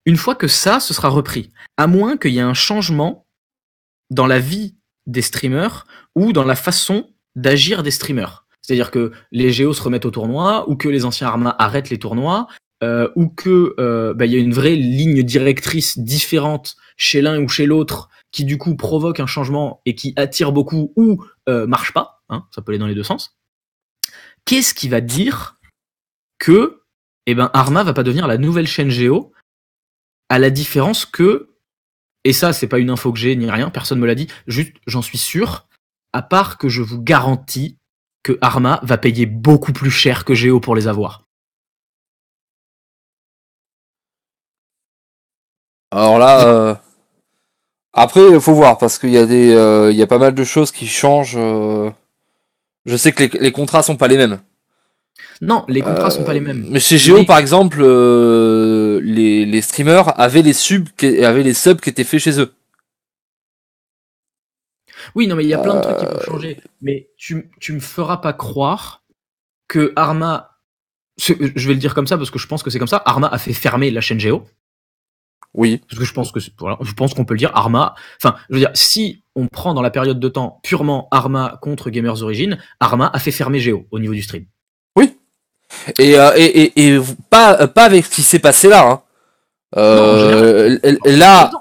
S2: Une fois que ça se sera repris, à moins qu'il y ait un changement dans la vie des streamers ou dans la façon d'agir des streamers. C'est-à-dire que les Géos se remettent au tournoi, ou que les anciens Arma arrêtent les tournois, ou que y a une vraie ligne directrice différente chez l'un ou chez l'autre qui du coup provoque un changement et qui attire beaucoup ou marche pas, hein, ça peut aller dans les deux sens. Qu'est-ce qui va dire que Arma va pas devenir la nouvelle chaîne Géo, à la différence que, et ça c'est pas une info que j'ai ni rien, personne me l'a dit, juste j'en suis sûr, à part que je vous garantis que Arma va payer beaucoup plus cher que Géo pour les avoir.
S1: Alors là, après, il faut voir, parce qu'il y a il y a pas mal de choses qui changent. Je sais que les contrats sont pas les mêmes.
S2: Non, les contrats sont pas les mêmes.
S1: Mais chez Géo, par exemple, les streamers avaient les subs qui étaient faits chez eux.
S2: Oui, non, mais il y a plein de trucs qui peuvent changer. Mais tu me feras pas croire que Arma, je vais le dire comme ça parce que je pense que c'est comme ça, Arma a fait fermer la chaîne Géo.
S1: Oui.
S2: Parce que je pense qu'on peut le dire, Arma, enfin, je veux dire, si on prend dans la période de temps purement Arma contre Gamers Origin, Arma a fait fermer Géo au niveau du stream.
S1: Oui. Et pas avec ce qui s'est passé là. Hein. Là,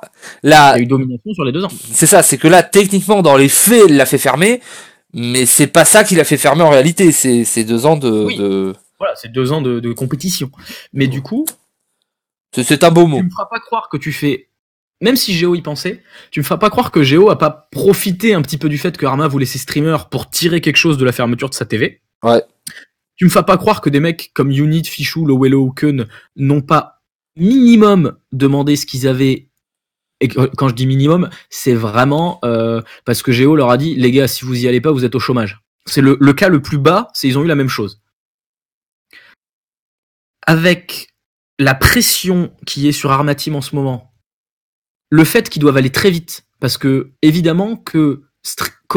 S2: il y a eu domination sur les 2 ans.
S1: C'est ça, c'est que là, techniquement, dans les faits, il l'a fait fermer, mais c'est pas ça qui l'a fait fermer en réalité, c'est 2 ans de...
S2: Voilà, c'est 2 ans de compétition. Mais du coup...
S1: C'est un beau mot.
S2: Tu me feras pas croire que tu fais... Même si Géo y pensait, tu me feras pas croire que Géo a pas profité un petit peu du fait que Arma voulait ses streamers pour tirer quelque chose de la fermeture de sa TV.
S1: Ouais.
S2: Tu me feras pas croire que des mecs comme Unit, Fichou, Lowello ou Keun n'ont pas minimum demandé ce qu'ils avaient. Et quand je dis minimum, c'est vraiment parce que Géo leur a dit, les gars, si vous y allez pas, vous êtes au chômage. C'est le cas le plus bas, c'est ils ont eu la même chose. Avec la pression qui est sur Arma Team en ce moment, le fait qu'ils doivent aller très vite, parce que évidemment que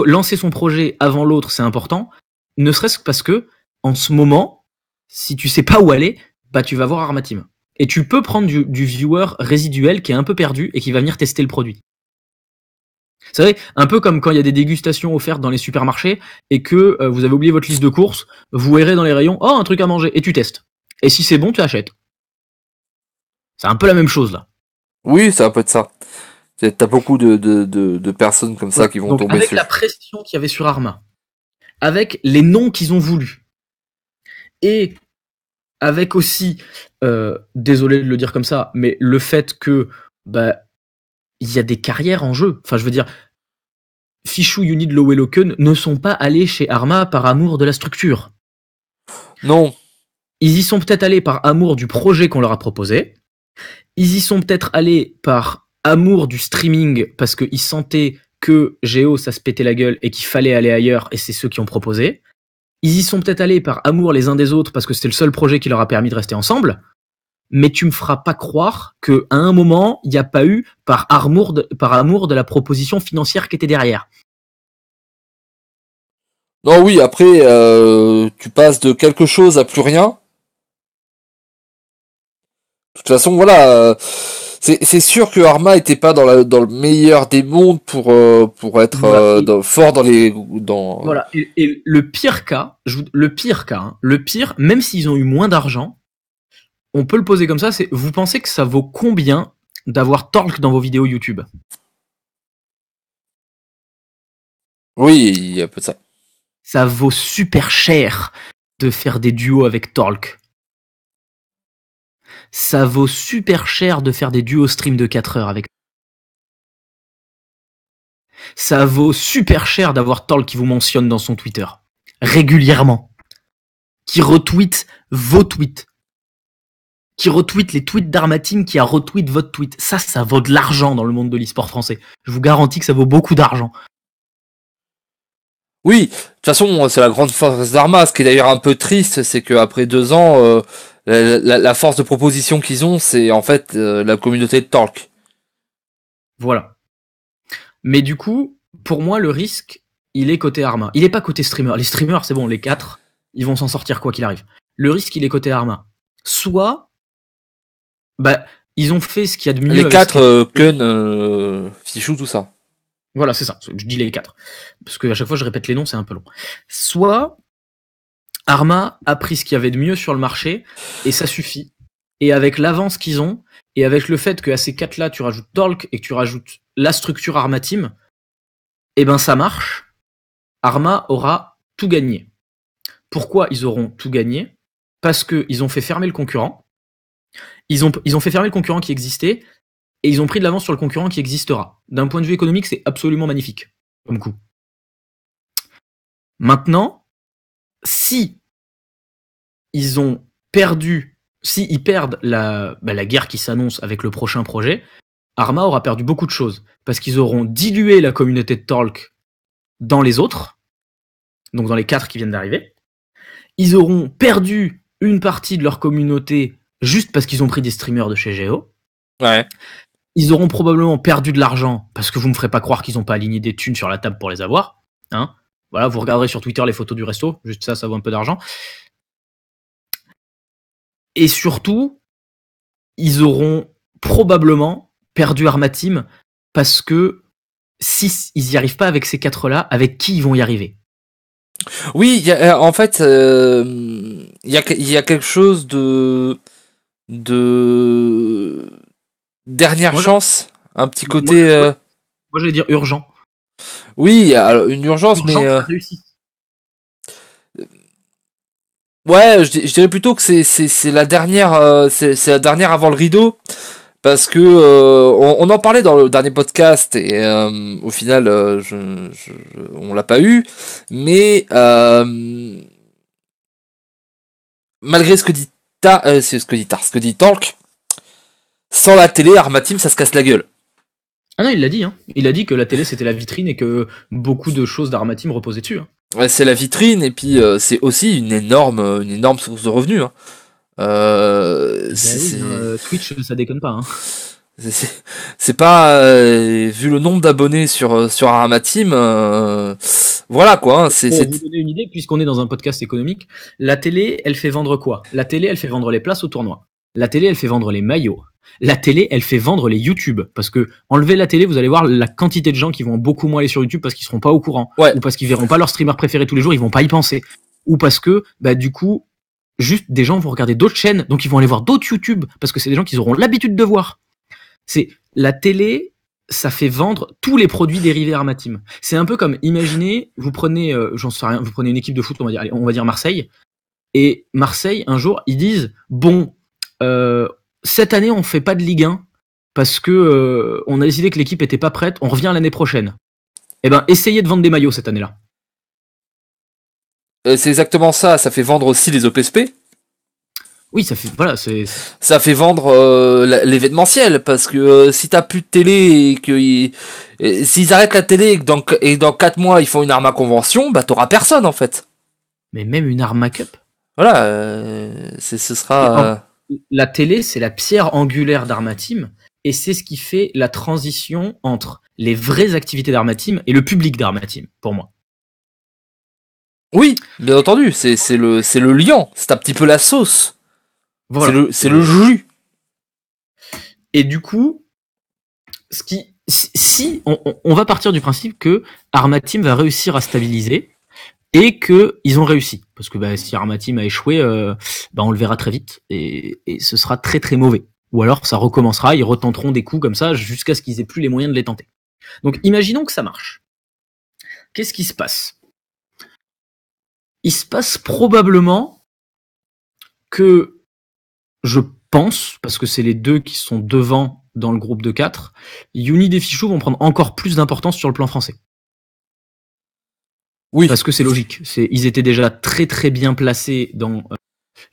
S2: lancer son projet avant l'autre, c'est important, ne serait-ce que parce que en ce moment, si tu sais pas où aller, bah tu vas voir Arma Team. Et tu peux prendre du viewer résiduel qui est un peu perdu et qui va venir tester le produit. Vous savez, un peu comme quand il y a des dégustations offertes dans les supermarchés et que vous avez oublié votre liste de courses, vous errez dans les rayons, oh un truc à manger, et tu testes. Et si c'est bon, tu achètes. C'est un peu la même chose là.
S1: Oui, c'est un peu de ça. T'as beaucoup de personnes comme ça qui vont tomber
S2: avec
S1: dessus.
S2: La pression qu'il y avait sur Arma, avec les noms qu'ils ont voulu, et avec aussi, désolé de le dire comme ça, mais le fait que bah il y a des carrières en jeu. Enfin, je veux dire, Fichou, Unit, Lowello, Keun ne sont pas allés chez Arma par amour de la structure.
S1: Non.
S2: Ils y sont peut-être allés par amour du projet qu'on leur a proposé. Ils y sont peut-être allés par amour du streaming parce qu'ils sentaient que Géo, ça se pétait la gueule et qu'il fallait aller ailleurs et c'est ceux qui ont proposé. Ils y sont peut-être allés par amour les uns des autres parce que c'était le seul projet qui leur a permis de rester ensemble. Mais tu me feras pas croire qu'à un moment, il n'y a pas eu par amour de la proposition financière qui était derrière.
S1: Non, oui, après, tu passes de quelque chose à plus rien. De toute façon, voilà, c'est sûr que Arma était pas dans le meilleur des mondes pour être
S2: Voilà.
S1: fort
S2: Voilà. Et le pire cas, le pire, même s'ils ont eu moins d'argent, on peut le poser comme ça, c'est vous pensez que ça vaut combien d'avoir Torque dans vos vidéos YouTube?
S1: Oui, il y a un peu de ça.
S2: Ça vaut super cher de faire des duos avec Torque. Ça vaut super cher de faire des duos stream de 4 heures avec. Ça vaut super cher d'avoir Torque qui vous mentionne dans son Twitter. Régulièrement. Qui retweet vos tweets. Qui retweet les tweets d'Armateam, qui a retweet votre tweet. Ça vaut de l'argent dans le monde de l'e-sport français. Je vous garantis que ça vaut beaucoup d'argent.
S1: Oui, de toute façon, c'est la grande force d'Arma. Ce qui est d'ailleurs un peu triste, c'est qu'après 2 ans, la force de proposition qu'ils ont, c'est en fait la communauté de Talk.
S2: Voilà. Mais du coup, pour moi, le risque, il est côté Arma. Il est pas côté streamer. Les streamers, c'est bon, les 4, ils vont s'en sortir quoi qu'il arrive. Le risque, il est côté Arma. Soit, bah, ils ont fait ce qu'il y a de mieux.
S1: Les 4, Keun, Fichou, tout ça.
S2: Voilà, c'est ça. Je dis les 4. Parce que à chaque fois, je répète les noms, c'est un peu long. Soit, Arma a pris ce qu'il y avait de mieux sur le marché, et ça suffit. Et avec l'avance qu'ils ont, et avec le fait qu'à ces 4-là, tu rajoutes Talk et que tu rajoutes la structure Arma Team, eh ben ça marche. Arma aura tout gagné. Pourquoi ils auront tout gagné? Parce qu'ils ont fait fermer le concurrent. Ils ont fait fermer le concurrent qui existait, et ils ont pris de l'avance sur le concurrent qui existera. D'un point de vue économique, c'est absolument magnifique comme coup. Maintenant, si ils ont perdu, si ils perdent la guerre qui s'annonce avec le prochain projet, Arma aura perdu beaucoup de choses parce qu'ils auront dilué la communauté de Talk dans les autres, donc dans les 4 qui viennent d'arriver. Ils auront perdu une partie de leur communauté juste parce qu'ils ont pris des streamers de chez Géo.
S1: Ouais.
S2: Ils auront probablement perdu de l'argent parce que vous me ferez pas croire qu'ils ont pas aligné des thunes sur la table pour les avoir. Hein, voilà, vous regarderez sur Twitter les photos du resto, juste ça vaut un peu d'argent. Et surtout, ils auront probablement perdu Arma Team parce que si ils y arrivent pas avec ces 4-là, avec qui ils vont y arriver?
S1: Oui, en fait, il y a quelque chose de dernière
S2: Moi,
S1: chance, un petit
S2: moi,
S1: côté.
S2: moi, j'allais dire urgent.
S1: Oui, il y a une urgence, mais
S2: Urgent, ça réussit.
S1: ouais, je dirais plutôt que c'est la dernière, c'est la dernière avant le rideau. Parce que on en parlait dans le dernier podcast et au final on l'a pas eu, mais malgré ce que dit c'est ce que dit Talk, sans la télé, Arma Team ça se casse la gueule.
S2: Ah non, il l'a dit, hein. Il a dit que la télé c'était la vitrine et que beaucoup de choses d'Arma Team reposaient dessus. Hein.
S1: Ouais, c'est la vitrine et puis c'est aussi une énorme source de revenus. Hein.
S2: Ben oui, hein, Twitch, ça déconne pas. Hein.
S1: C'est pas vu le nombre d'abonnés sur Arma Team, voilà quoi. Hein,
S2: Pour vous donner une idée, puisqu'on est dans un podcast économique, la télé, elle fait vendre quoi? La télé, elle fait vendre les places au tournoi. La télé, elle fait vendre les maillots. La télé, elle fait vendre les YouTube. Parce que enlever la télé, vous allez voir la quantité de gens qui vont beaucoup moins aller sur YouTube parce qu'ils seront pas au courant.
S1: ouais.
S2: Ou parce qu'ils verront pas leur streamer préféré tous les jours, ils vont pas y penser. Ou parce que, bah, du coup, juste des gens vont regarder d'autres chaînes, donc ils vont aller voir d'autres YouTube parce que c'est des gens qu'ils auront l'habitude de voir. C'est la télé, ça fait vendre tous les produits dérivés Arma Team. C'est un peu comme, imaginez, vous prenez, j'en sais rien, vous prenez une équipe de foot, on va dire Marseille, et Marseille, un jour, ils disent, bon, cette année, on fait pas de Ligue 1 parce que on a décidé que l'équipe était pas prête, on revient l'année prochaine. Eh ben, essayez de vendre des maillots cette année-là.
S1: C'est exactement ça. Ça fait vendre aussi les OPSP.
S2: Oui, ça fait, voilà,
S1: Ça fait vendre l'événementiel parce que si t'as plus de télé et que s'ils arrêtent la télé et que dans 4 mois ils font une Arma convention, bah t'auras personne en fait.
S2: Mais même une Arma Cup.
S1: Voilà, ce sera.
S2: La télé, c'est la pierre angulaire d'Arma Team et c'est ce qui fait la transition entre les vraies activités d'Arma Team et le public d'Arma Team, pour moi.
S1: Oui, bien entendu, c'est le liant, c'est un petit peu la sauce.
S2: Voilà.
S1: C'est le jus.
S2: Et du coup, si on va partir du principe que Arma Team va réussir à stabiliser et que ils ont réussi, parce que bah, si Arma Team a échoué, bah, on le verra très vite et ce sera très très mauvais. Ou alors ça recommencera, ils retenteront des coups comme ça jusqu'à ce qu'ils aient plus les moyens de les tenter. Donc imaginons que ça marche. Qu'est-ce qui se passe? Il se passe probablement que je pense, parce que c'est les deux qui sont devant dans le groupe de 4, Unid et Fichou vont prendre encore plus d'importance sur le plan français.
S1: Oui.
S2: Parce que c'est logique. Ils étaient déjà très très bien placés dans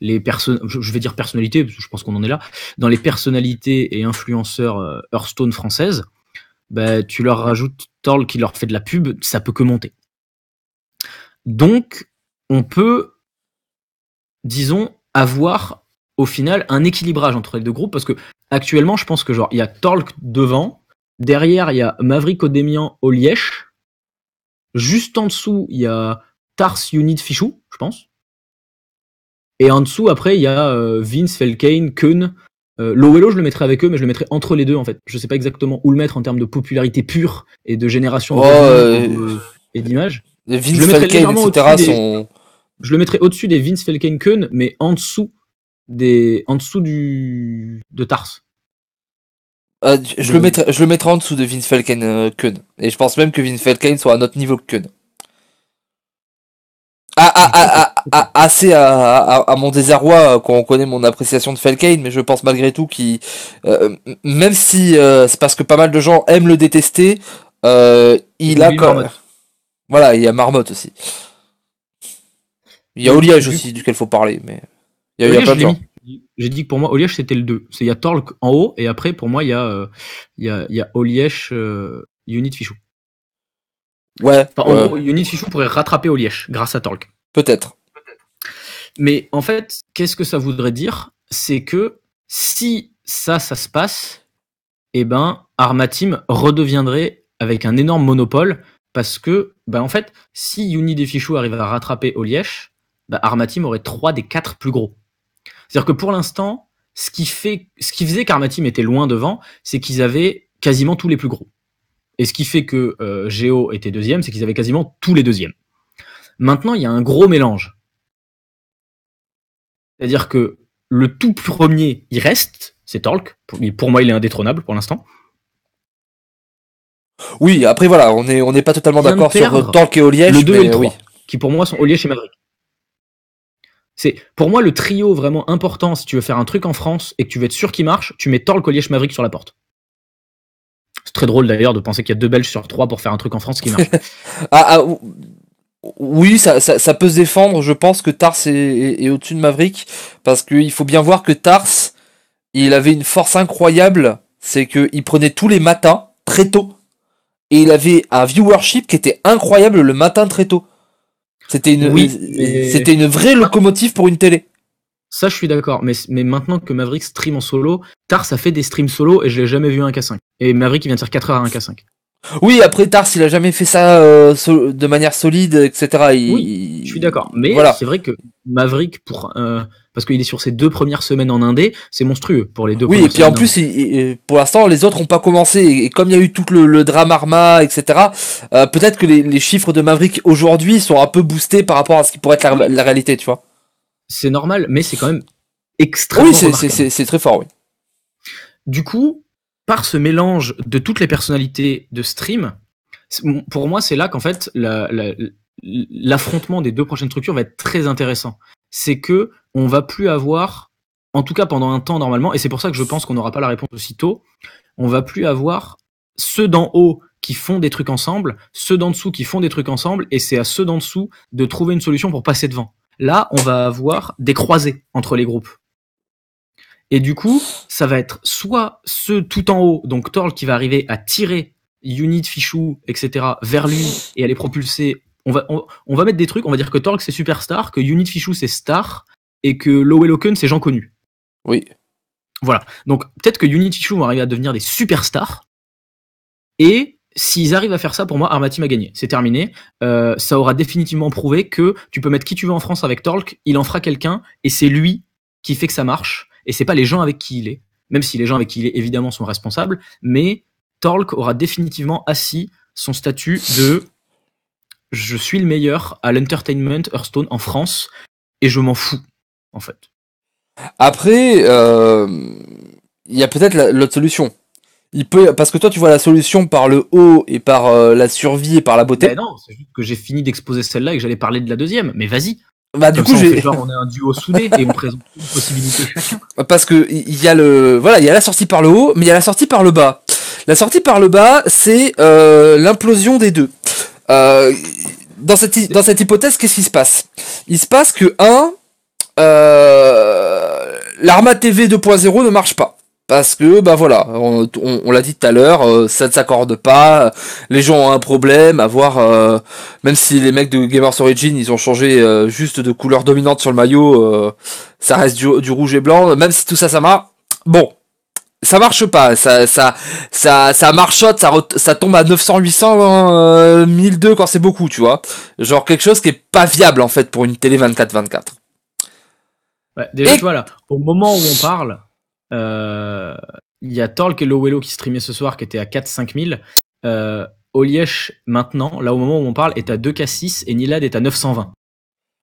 S2: les personnes, je vais dire personnalités, parce que je pense qu'on en est là, dans les personnalités et influenceurs Hearthstone françaises. Bah, tu leur rajoutes Torl qui leur fait de la pub, ça peut que monter. Donc, on peut, disons, avoir au final un équilibrage entre les deux groupes parce que actuellement, je pense que genre il y a Torl devant, derrière il y a Maverick Odemian Oliesh, juste en dessous il y a Tars Unit Fichou, je pense. Et en dessous après il y a Vince Felkane, Keun, Lowello je le mettrais avec eux mais je le mettrais entre les deux en fait. Je sais pas exactement où le mettre en termes de popularité pure et de génération de revenus et d'image.
S1: Vince Felkane, etc. sont...
S2: Je le mettrais au-dessus des Vince Felkane Keun, mais en dessous de Tars.
S1: Je le mettrais en dessous de Vince Felkane Keun. Et je pense même que Vince Felkane soit à notre niveau que Keun. Assez à mon désarroi quand on connaît mon appréciation de Felkane, mais je pense malgré tout qu'il... même si c'est parce que pas mal de gens aiment le détester, il a quand même... Voilà, il y a Marmotte aussi. Il y a Oliage aussi, duquel faut parler, mais... Il y a plein de gens.
S2: J'ai dit que pour moi, Oliège, c'était le 2. Il y a Torlk en haut, et après, pour moi, il y a Oliège, Unit Fichou.
S1: Ouais.
S2: Enfin, en gros, Unit Fichou pourrait rattraper Oliège grâce à Torlk.
S1: Peut-être.
S2: Mais en fait, qu'est-ce que ça voudrait dire? C'est que si ça se passe, eh ben, Arma Team redeviendrait avec un énorme monopole, parce que, ben, en fait, si Unit et Fichou arrivent à rattraper Oliège, ben, Arma Team aurait 3 des 4 plus gros. C'est-à-dire que pour l'instant, ce qui faisait qu'Arma Team était loin devant, c'est qu'ils avaient quasiment tous les plus gros. Et ce qui fait que Géo était deuxième, c'est qu'ils avaient quasiment tous les deuxièmes. Maintenant, il y a un gros mélange. C'est-à-dire que le tout premier, il reste, c'est Torque. Pour moi, il est indétrônable pour l'instant.
S1: Oui, après voilà, on n'est pas totalement d'accord sur Torque et Oliège,
S2: le 2 et le 3,
S1: oui.
S2: qui pour moi sont Oliège et Maverick. C'est pour moi le trio vraiment important si tu veux faire un truc en France et que tu veux être sûr qu'il marche, tu mets Torque, Oliège, Maverick sur la porte. C'est très drôle d'ailleurs de penser qu'il y a 2 Belges sur 3 pour faire un truc en France qui marche.
S1: Oui, ça peut se défendre. Je pense que Tars est au-dessus de Maverick parce qu'il faut bien voir que Tars, il avait une force incroyable, c'est qu'il prenait tous les matins très tôt et il avait un viewership qui était incroyable le matin très tôt. C'était une vraie locomotive pour une télé.
S2: Ça, je suis d'accord. Mais maintenant que Maverick stream en solo, Tars a fait des streams solo et je l'ai jamais vu un K5. Et Maverick, il vient de faire 4 heures à un K5.
S1: Oui, après Tars, il a jamais fait ça de manière solide, etc.
S2: Oui, je suis d'accord. Mais voilà. C'est vrai que Maverick, parce qu'il est sur ses 2 premières semaines en indé, c'est monstrueux pour les 2
S1: premières semaines. Oui, et puis en plus, pour l'instant, les autres n'ont pas commencé. Et comme il y a eu tout le drame Arma, etc., peut-être que les chiffres de Maverick aujourd'hui sont un peu boostés par rapport à ce qui pourrait être la réalité, tu vois.
S2: C'est normal, mais c'est quand même extrêmement
S1: remarquable. C'est très fort, oui.
S2: Du coup, par ce mélange de toutes les personnalités de stream, pour moi, c'est là qu'en fait, l'affrontement des 2 prochaines structures va être très intéressant. C'est que on va plus avoir, en tout cas pendant un temps normalement, et c'est pour ça que je pense qu'on n'aura pas la réponse aussitôt, on va plus avoir ceux d'en haut qui font des trucs ensemble, ceux d'en dessous qui font des trucs ensemble, et c'est à ceux d'en dessous de trouver une solution pour passer devant. Là, on va avoir des croisés entre les groupes. Et du coup, ça va être soit ceux tout en haut, donc Torl qui va arriver à tirer Unit, Fichou, etc. vers lui et à les propulser. On va mettre des trucs, on va dire que Torl c'est superstar, que Unit, Fichou c'est star, et que Loweloken c'est gens connus.
S1: Oui.
S2: Voilà. Donc peut-être que Unit, Fichou vont arriver à devenir des superstars, et s'ils arrivent à faire ça, pour moi, Armateam a gagné. C'est terminé. Ça aura définitivement prouvé que tu peux mettre qui tu veux en France avec Torque, il en fera quelqu'un, et c'est lui qui fait que ça marche. Et c'est pas les gens avec qui il est. Même si les gens avec qui il est, évidemment, sont responsables. Mais Torque aura définitivement assis son statut de je suis le meilleur à l'entertainment Hearthstone en France, et je m'en fous, en fait.
S1: Après, il y a peut-être l'autre solution. Parce que toi tu vois la solution par le haut et par la survie et par la beauté.
S2: Ben non, c'est juste que j'ai fini d'exposer celle-là et que j'allais parler de la deuxième. Mais vas-y.
S1: Bah du coup
S2: on est un duo soudé et on présente une possibilité chacun.
S1: Parce que il y a la sortie par le haut, mais il y a la sortie par le bas. La sortie par le bas, c'est l'implosion des deux. Dans cette hypothèse, qu'est-ce qui se passe ? Il se passe que l'Arma TV 2.0 ne marche pas. Parce que, bah voilà, on l'a dit tout à l'heure, ça ne s'accorde pas, les gens ont un problème à voir, même si les mecs de Gamers Origin, ils ont changé juste de couleur dominante sur le maillot, ça reste du rouge et blanc, même si tout ça marche, bon, ça marche pas, ça marchote, ça tombe à 900, 800, 1002 quand c'est beaucoup, tu vois, genre quelque chose qui est pas viable en fait pour une télé 24/24.
S2: Ouais, déjà, tu vois là, au moment où on parle, il y a Torque et Lowello qui streamaient ce soir qui était à 4-5 000. Oliège maintenant, là au moment où on parle, est à 2K6 et Nilad est à 920.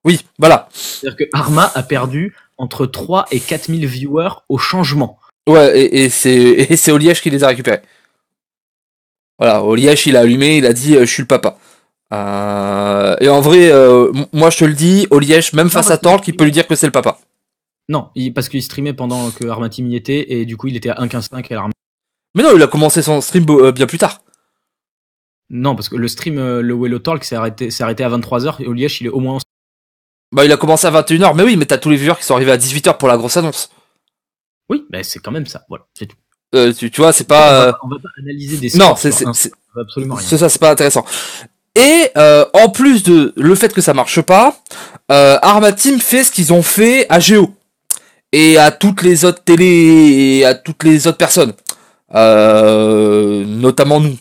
S1: Oui, voilà.
S2: C'est-à-dire que Arma a perdu entre 3 et 4 000 viewers au changement.
S1: Ouais, et c'est Oliège qui les a récupérés. Voilà, Oliège il a allumé, il a dit je suis le papa. Et en vrai, moi je te le dis, Oliège, même face à Torque, il peut lui dire que c'est le papa.
S2: Non, parce qu'il streamait pendant que Armateam y était, et du coup il était à 1.15.5 à l'Arma.
S1: Mais non, il a commencé son stream bien plus tard.
S2: Non, parce que le stream, le Wello Talk s'est arrêté à 23h, et Oliège il est au moins...
S1: Bah il a commencé à 21h, mais oui, mais t'as tous les viewers qui sont arrivés à 18h pour la grosse annonce.
S2: Oui, bah c'est quand même ça, voilà, c'est tout.
S1: Tu vois, c'est pas...
S2: On va pas analyser des scores.
S1: Non, c'est
S2: absolument rien.
S1: C'est ça, c'est pas intéressant. Et en plus de le fait que ça marche pas, Armateam fait ce qu'ils ont fait à Géo. Et à toutes les autres télés et à toutes les autres personnes, notamment nous,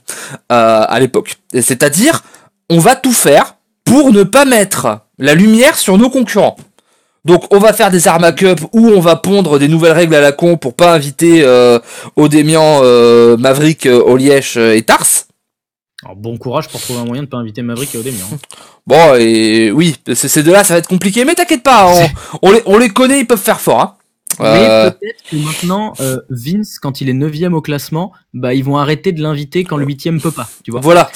S1: à l'époque. C'est-à-dire, on va tout faire pour ne pas mettre la lumière sur nos concurrents. Donc on va faire des Arma Cup où on va pondre des nouvelles règles à la con pour pas inviter Odemian, Maverick, Oliège et Tars.
S2: Alors, bon courage pour trouver un moyen de pas inviter Maverick et Odemir.
S1: Bon, et oui, ces deux-là, ça va être compliqué, mais t'inquiète pas, on les connaît, ils peuvent faire fort. Hein.
S2: Mais peut-être que maintenant, Vince, quand il est 9ème au classement, bah ils vont arrêter de l'inviter quand le 8ème peut pas, tu vois.
S1: Voilà.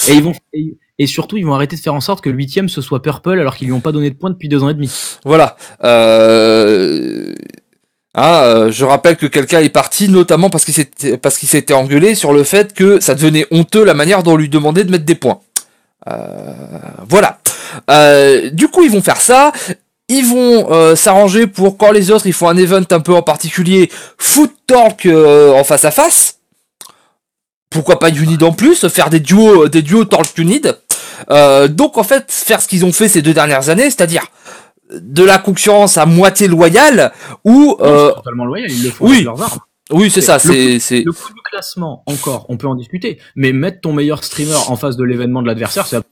S2: Et surtout, ils vont arrêter de faire en sorte que le 8ème ce soit Purple alors qu'ils lui ont pas donné de points depuis 2 ans et demi.
S1: Voilà. Je rappelle que quelqu'un est parti, notamment parce qu'il s'était engueulé sur le fait que ça devenait honteux la manière dont on lui demandait de mettre des points. Voilà. Du coup, ils vont faire ça. Ils vont s'arranger pour quand les autres ils font un event un peu en particulier, Foot Talk en face à face. Pourquoi pas Unid en plus, faire des duos Talk Unid. Donc en fait, faire ce qu'ils ont fait ces 2 dernières années, c'est-à-dire de la concurrence à moitié loyale ou
S2: C'est totalement loyal, ils le font avec leurs armes.
S1: Oui, c'est ça.
S2: Le coup du classement, encore, on peut en discuter, mais mettre ton meilleur streamer en face de l'événement de l'adversaire, c'est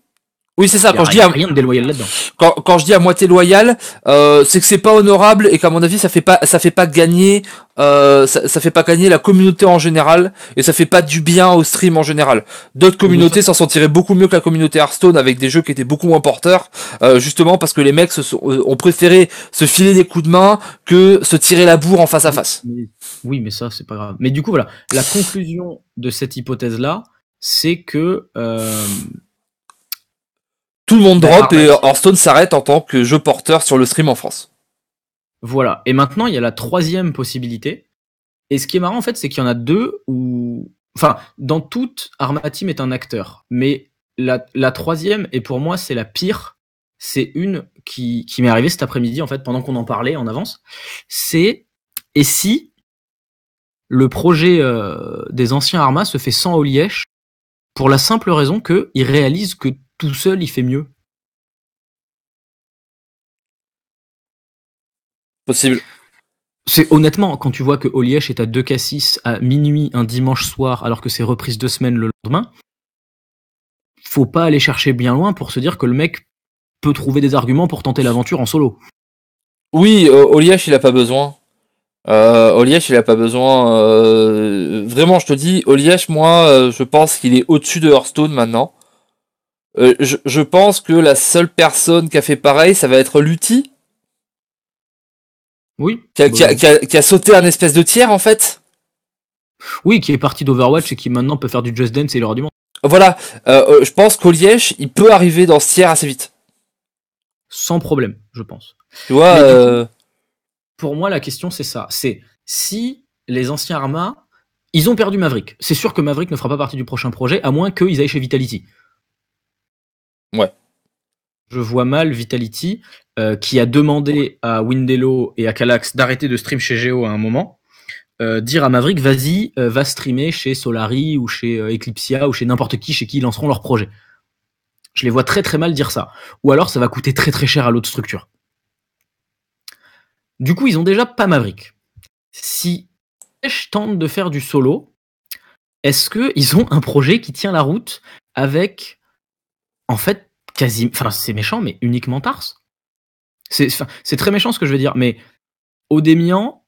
S1: oui, c'est ça.
S2: Quand je dis rien de déloyal là-dedans.
S1: Quand je dis à moitié loyal, c'est que c'est pas honorable et qu'à mon avis ça fait pas gagner ça fait pas gagner la communauté en général et ça fait pas du bien au stream en général. D'autres communautés s'en sortiraient beaucoup mieux que la communauté Hearthstone avec des jeux qui étaient beaucoup moins porteurs, justement parce que les mecs ont préféré se filer des coups de main que se tirer la bourre en face à face.
S2: Oui, mais ça c'est pas grave. Mais du coup voilà, la conclusion de cette hypothèse là, c'est que
S1: tout le monde drop et Hearthstone s'arrête en tant que jeu porteur sur le stream en France.
S2: Voilà. Et maintenant, il y a la 3e possibilité. Et ce qui est marrant, en fait, c'est qu'il y en a 2 où... Enfin, dans toute, Arma Team est un acteur. Mais la 3e, et pour moi, c'est la pire, c'est une qui m'est arrivée cet après-midi, en fait, pendant qu'on en parlait en avance. C'est, et si le projet des anciens Arma se fait sans Oliesh, pour la simple raison qu'il réalise que tout seul, il fait mieux.
S1: Possible.
S2: C'est honnêtement, quand tu vois que Oliesh est à 2K6 à minuit un dimanche soir, alors que c'est reprise 2 semaines le lendemain, faut pas aller chercher bien loin pour se dire que le mec peut trouver des arguments pour tenter l'aventure en solo.
S1: Oui, Oliesh, il a pas besoin. Oliesh, il a pas besoin. Vraiment, je te dis, Oliesh, moi, je pense qu'il est au-dessus de Hearthstone maintenant. Je pense que la seule personne qui a fait pareil, ça va être Lutti.
S2: Oui.
S1: Qui a sauté un espèce de tiers, en fait.
S2: Oui, qui est parti d'Overwatch et qui maintenant peut faire du Just Dance et il aura du monde.
S1: Voilà. Je pense qu'Oliesh, il peut arriver dans ce tiers assez vite.
S2: Sans problème, je pense.
S1: Tu vois,
S2: pour moi, la question, c'est ça. C'est si les anciens Arma, ils ont perdu Maverick. C'est sûr que Maverick ne fera pas partie du prochain projet, à moins qu'ils aillent chez Vitality.
S1: Ouais.
S2: Je vois mal Vitality, qui a demandé à Windello et à Calax d'arrêter de stream chez Geo à un moment, dire à Maverick, vas-y, va streamer chez Solari ou chez Eclipsia ou chez n'importe qui, chez qui ils lanceront leur projet. Je les vois très très mal dire ça. Ou alors ça va coûter très très cher à l'autre structure. Du coup, ils ont déjà pas Maverick. Si je tente de faire du solo, est-ce qu'ils ont un projet qui tient la route avec, en fait, enfin c'est méchant, mais uniquement Tars? C'est très méchant ce que je veux dire, mais Odemian,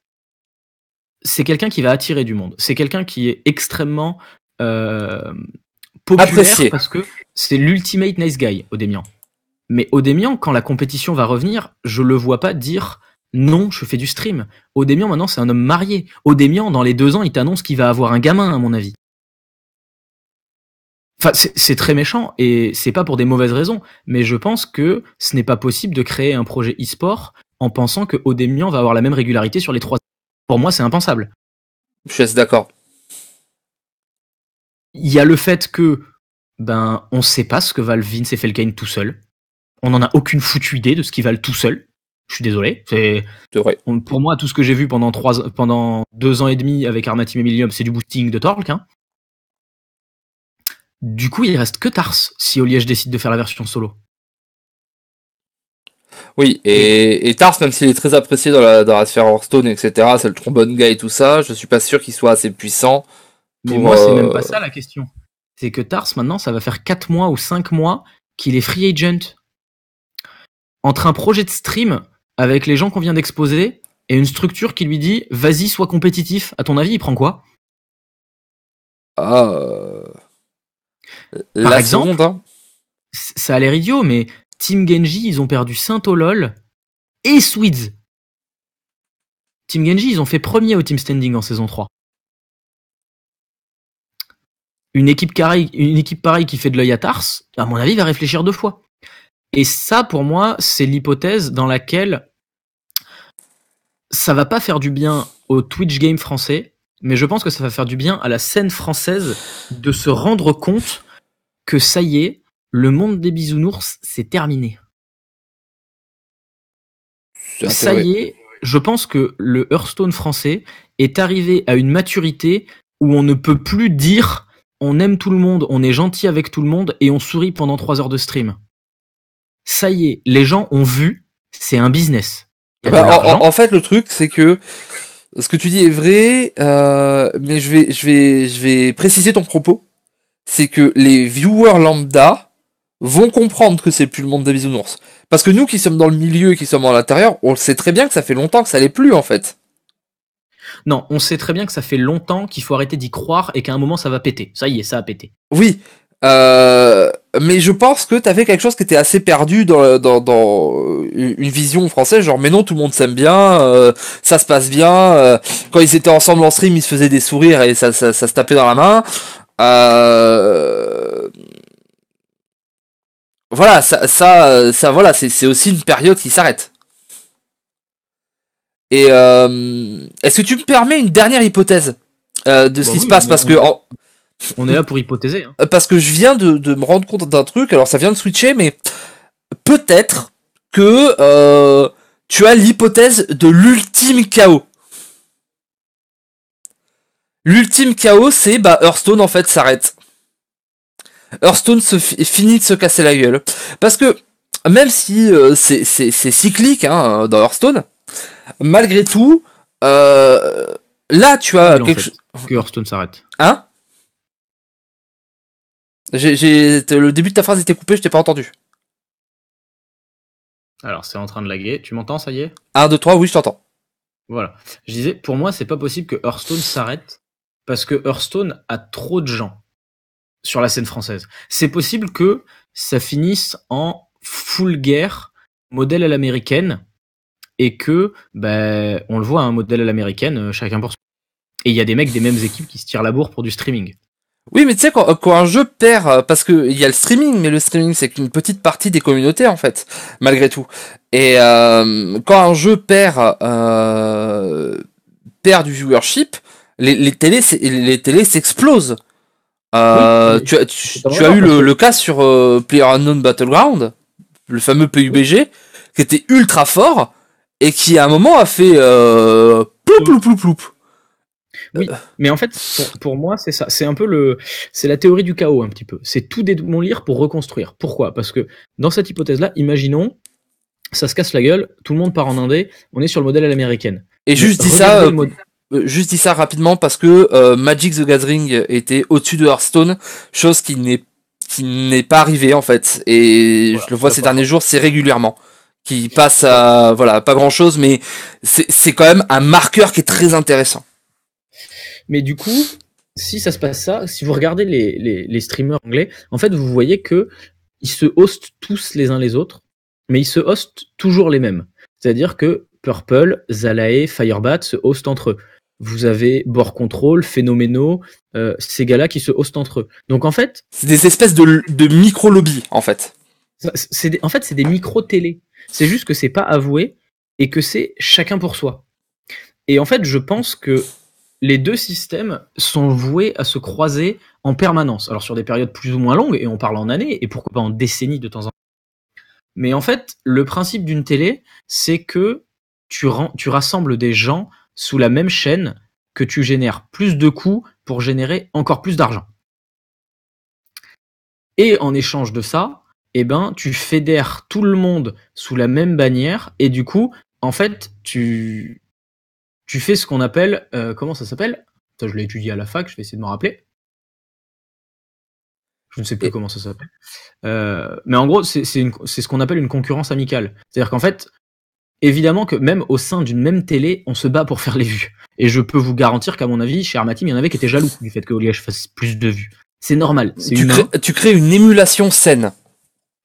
S2: c'est quelqu'un qui va attirer du monde. C'est quelqu'un qui est extrêmement populaire
S1: apprécié.
S2: Parce que c'est l'ultimate nice guy, Odemian. Mais Odemian, quand la compétition va revenir, je le vois pas dire non, je fais du stream. Odemian, maintenant, c'est un homme marié. Odemian, dans les 2 ans, il t'annonce qu'il va avoir un gamin, à mon avis. Enfin, c'est très méchant et c'est pas pour des mauvaises raisons, mais je pense que ce n'est pas possible de créer un projet e-sport en pensant que Odemian va avoir la même régularité sur les 3 ans. Pour moi, c'est impensable.
S1: Je suis assez d'accord.
S2: Il y a le fait que, on sait pas ce que valent Vince et Felkane tout seul. On n'en a aucune foutue idée de ce qu'ils valent tout seul. Je suis désolé.
S1: C'est vrai.
S2: Pour moi, tout ce que j'ai vu pendant 2 ans et demi avec Arma Team et Millennium, c'est du boosting de Torque. Hein. Du coup, il reste que Tars si Oliesh décide de faire la version solo.
S1: Oui, et Tars, même s'il est très apprécié dans la sphère Hearthstone, etc., c'est le trombone guy et tout ça, je suis pas sûr qu'il soit assez puissant.
S2: Mais moi, c'est même pas ça la question. C'est que Tars, maintenant, ça va faire 4 mois ou 5 mois qu'il est free agent. Entre un projet de stream avec les gens qu'on vient d'exposer et une structure qui lui dit « Vas-y, sois compétitif », à ton avis, il prend quoi ?
S1: La seconde, hein.
S2: Ça a l'air idiot, mais Team Genji, ils ont perdu Saint-Olol et Swedes. Team Genji, ils ont fait premier au Team Standing en saison 3. Une équipe pareille qui fait de l'œil à Tars, à mon avis, va réfléchir 2 fois. Et ça, pour moi, c'est l'hypothèse dans laquelle ça va pas faire du bien au Twitch game français, mais je pense que ça va faire du bien à la scène française de se rendre compte que ça y est, le monde des bisounours, c'est terminé. Ça y est, je pense que le Hearthstone français est arrivé à une maturité où on ne peut plus dire on aime tout le monde, on est gentil avec tout le monde et on sourit pendant 3 heures de stream. Ça y est, les gens ont vu, c'est un business.
S1: En fait, le truc, c'est que ce que tu dis est vrai, mais je vais préciser ton propos. C'est que les viewers lambda vont comprendre que c'est plus le monde des bisounours. Parce que nous qui sommes dans le milieu et qui sommes à l'intérieur, on sait très bien que ça fait longtemps que ça l'est plus, en fait.
S2: Non, on sait très bien que ça fait longtemps qu'il faut arrêter d'y croire et qu'à un moment ça va péter. Ça y est, ça a pété.
S1: Oui, mais je pense que t'avais quelque chose qui était assez perdu dans une vision française, genre mais non, tout le monde s'aime bien, ça se passe bien, quand ils étaient ensemble en stream, ils se faisaient des sourires et ça se tapait dans la main. Voilà, ça voilà, c'est aussi une période qui s'arrête. Et est-ce que tu me permets une dernière hypothèse de ce qui se passe, parce que
S2: on est là pour hypothéser. Hein.
S1: Parce que je viens de me rendre compte d'un truc, alors ça vient de switcher, mais peut-être que tu as l'hypothèse de l'ultime chaos. L'ultime chaos, c'est Hearthstone en fait s'arrête. Hearthstone finit de se casser la gueule. Parce que même si c'est cyclique hein, dans Hearthstone, malgré tout, là tu as quelque chose.
S2: Que Hearthstone s'arrête.
S1: Hein? Le début de ta phrase était coupé, je t'ai pas entendu.
S2: Alors, c'est en train de laguer. Tu m'entends, ça y est?
S1: 1, 2, 3, oui, je t'entends.
S2: Voilà. Je disais, pour moi, c'est pas possible que Hearthstone s'arrête parce que Hearthstone a trop de gens sur la scène française. C'est possible que ça finisse en full guerre, modèle à l'américaine, et que, on le voit, un modèle à l'américaine, chacun pour soi. Et il y a des mecs des mêmes équipes qui se tirent la bourre pour du streaming.
S1: Oui, mais tu sais, quand un jeu perd, parce que il y a le streaming, mais le streaming c'est qu'une petite partie des communautés en fait, malgré tout. Et quand un jeu perd du viewership, les télés s'explosent.
S2: Oui,
S1: tu as eu le cas sur PlayerUnknown Battleground, le fameux PUBG, qui était ultra fort et qui à un moment a fait ploup ploup ploup ploup.
S2: Oui, mais en fait, pour moi, c'est ça. C'est un peu c'est la théorie du chaos un petit peu. C'est tout démolir pour reconstruire. Pourquoi? Parce que dans cette hypothèse-là, imaginons, ça se casse la gueule, tout le monde part en indé, on est sur le modèle à l'américaine.
S1: Et juste dis ça rapidement parce que Magic the Gathering était au-dessus de Hearthstone, chose qui n'est pas arrivée en fait. Et voilà, je le vois ces derniers jours, c'est régulièrement qui passe à voilà pas grand-chose, mais c'est quand même un marqueur qui est très intéressant.
S2: Mais du coup, si ça se passe ça, si vous regardez les streamers anglais, en fait, vous voyez que ils se hostent tous les uns les autres, mais ils se hostent toujours les mêmes. C'est-à-dire que Purple, Zalae, Firebat se hostent entre eux. Vous avez Board Control, Phénoménaux, ces gars-là qui se hostent entre eux. Donc en fait...
S1: C'est des espèces de micro-lobbies, en fait.
S2: En fait, c'est des micro-télés. C'est juste que c'est pas avoué et que c'est chacun pour soi. Et en fait, je pense que les deux systèmes sont voués à se croiser en permanence. Alors sur des périodes plus ou moins longues, et on parle en années, et pourquoi pas en décennies de temps en temps. Mais en fait, le principe d'une télé, c'est que tu rassembles des gens sous la même chaîne, que tu génères plus de coûts pour générer encore plus d'argent. Et en échange de ça, tu fédères tout le monde sous la même bannière, et du coup, en fait, tu fais ce qu'on appelle... comment ça s'appelle? Je l'ai étudié à la fac, je vais essayer de me rappeler. Je ne sais plus comment ça s'appelle. Mais en gros, c'est ce qu'on appelle une concurrence amicale. C'est-à-dire qu'en fait, évidemment que même au sein d'une même télé, on se bat pour faire les vues. Et je peux vous garantir qu'à mon avis, chez Armateam, il y en avait qui étaient jaloux du fait que Oliège fasse plus de vues. C'est normal, c'est humain.
S1: Tu crées une émulation saine.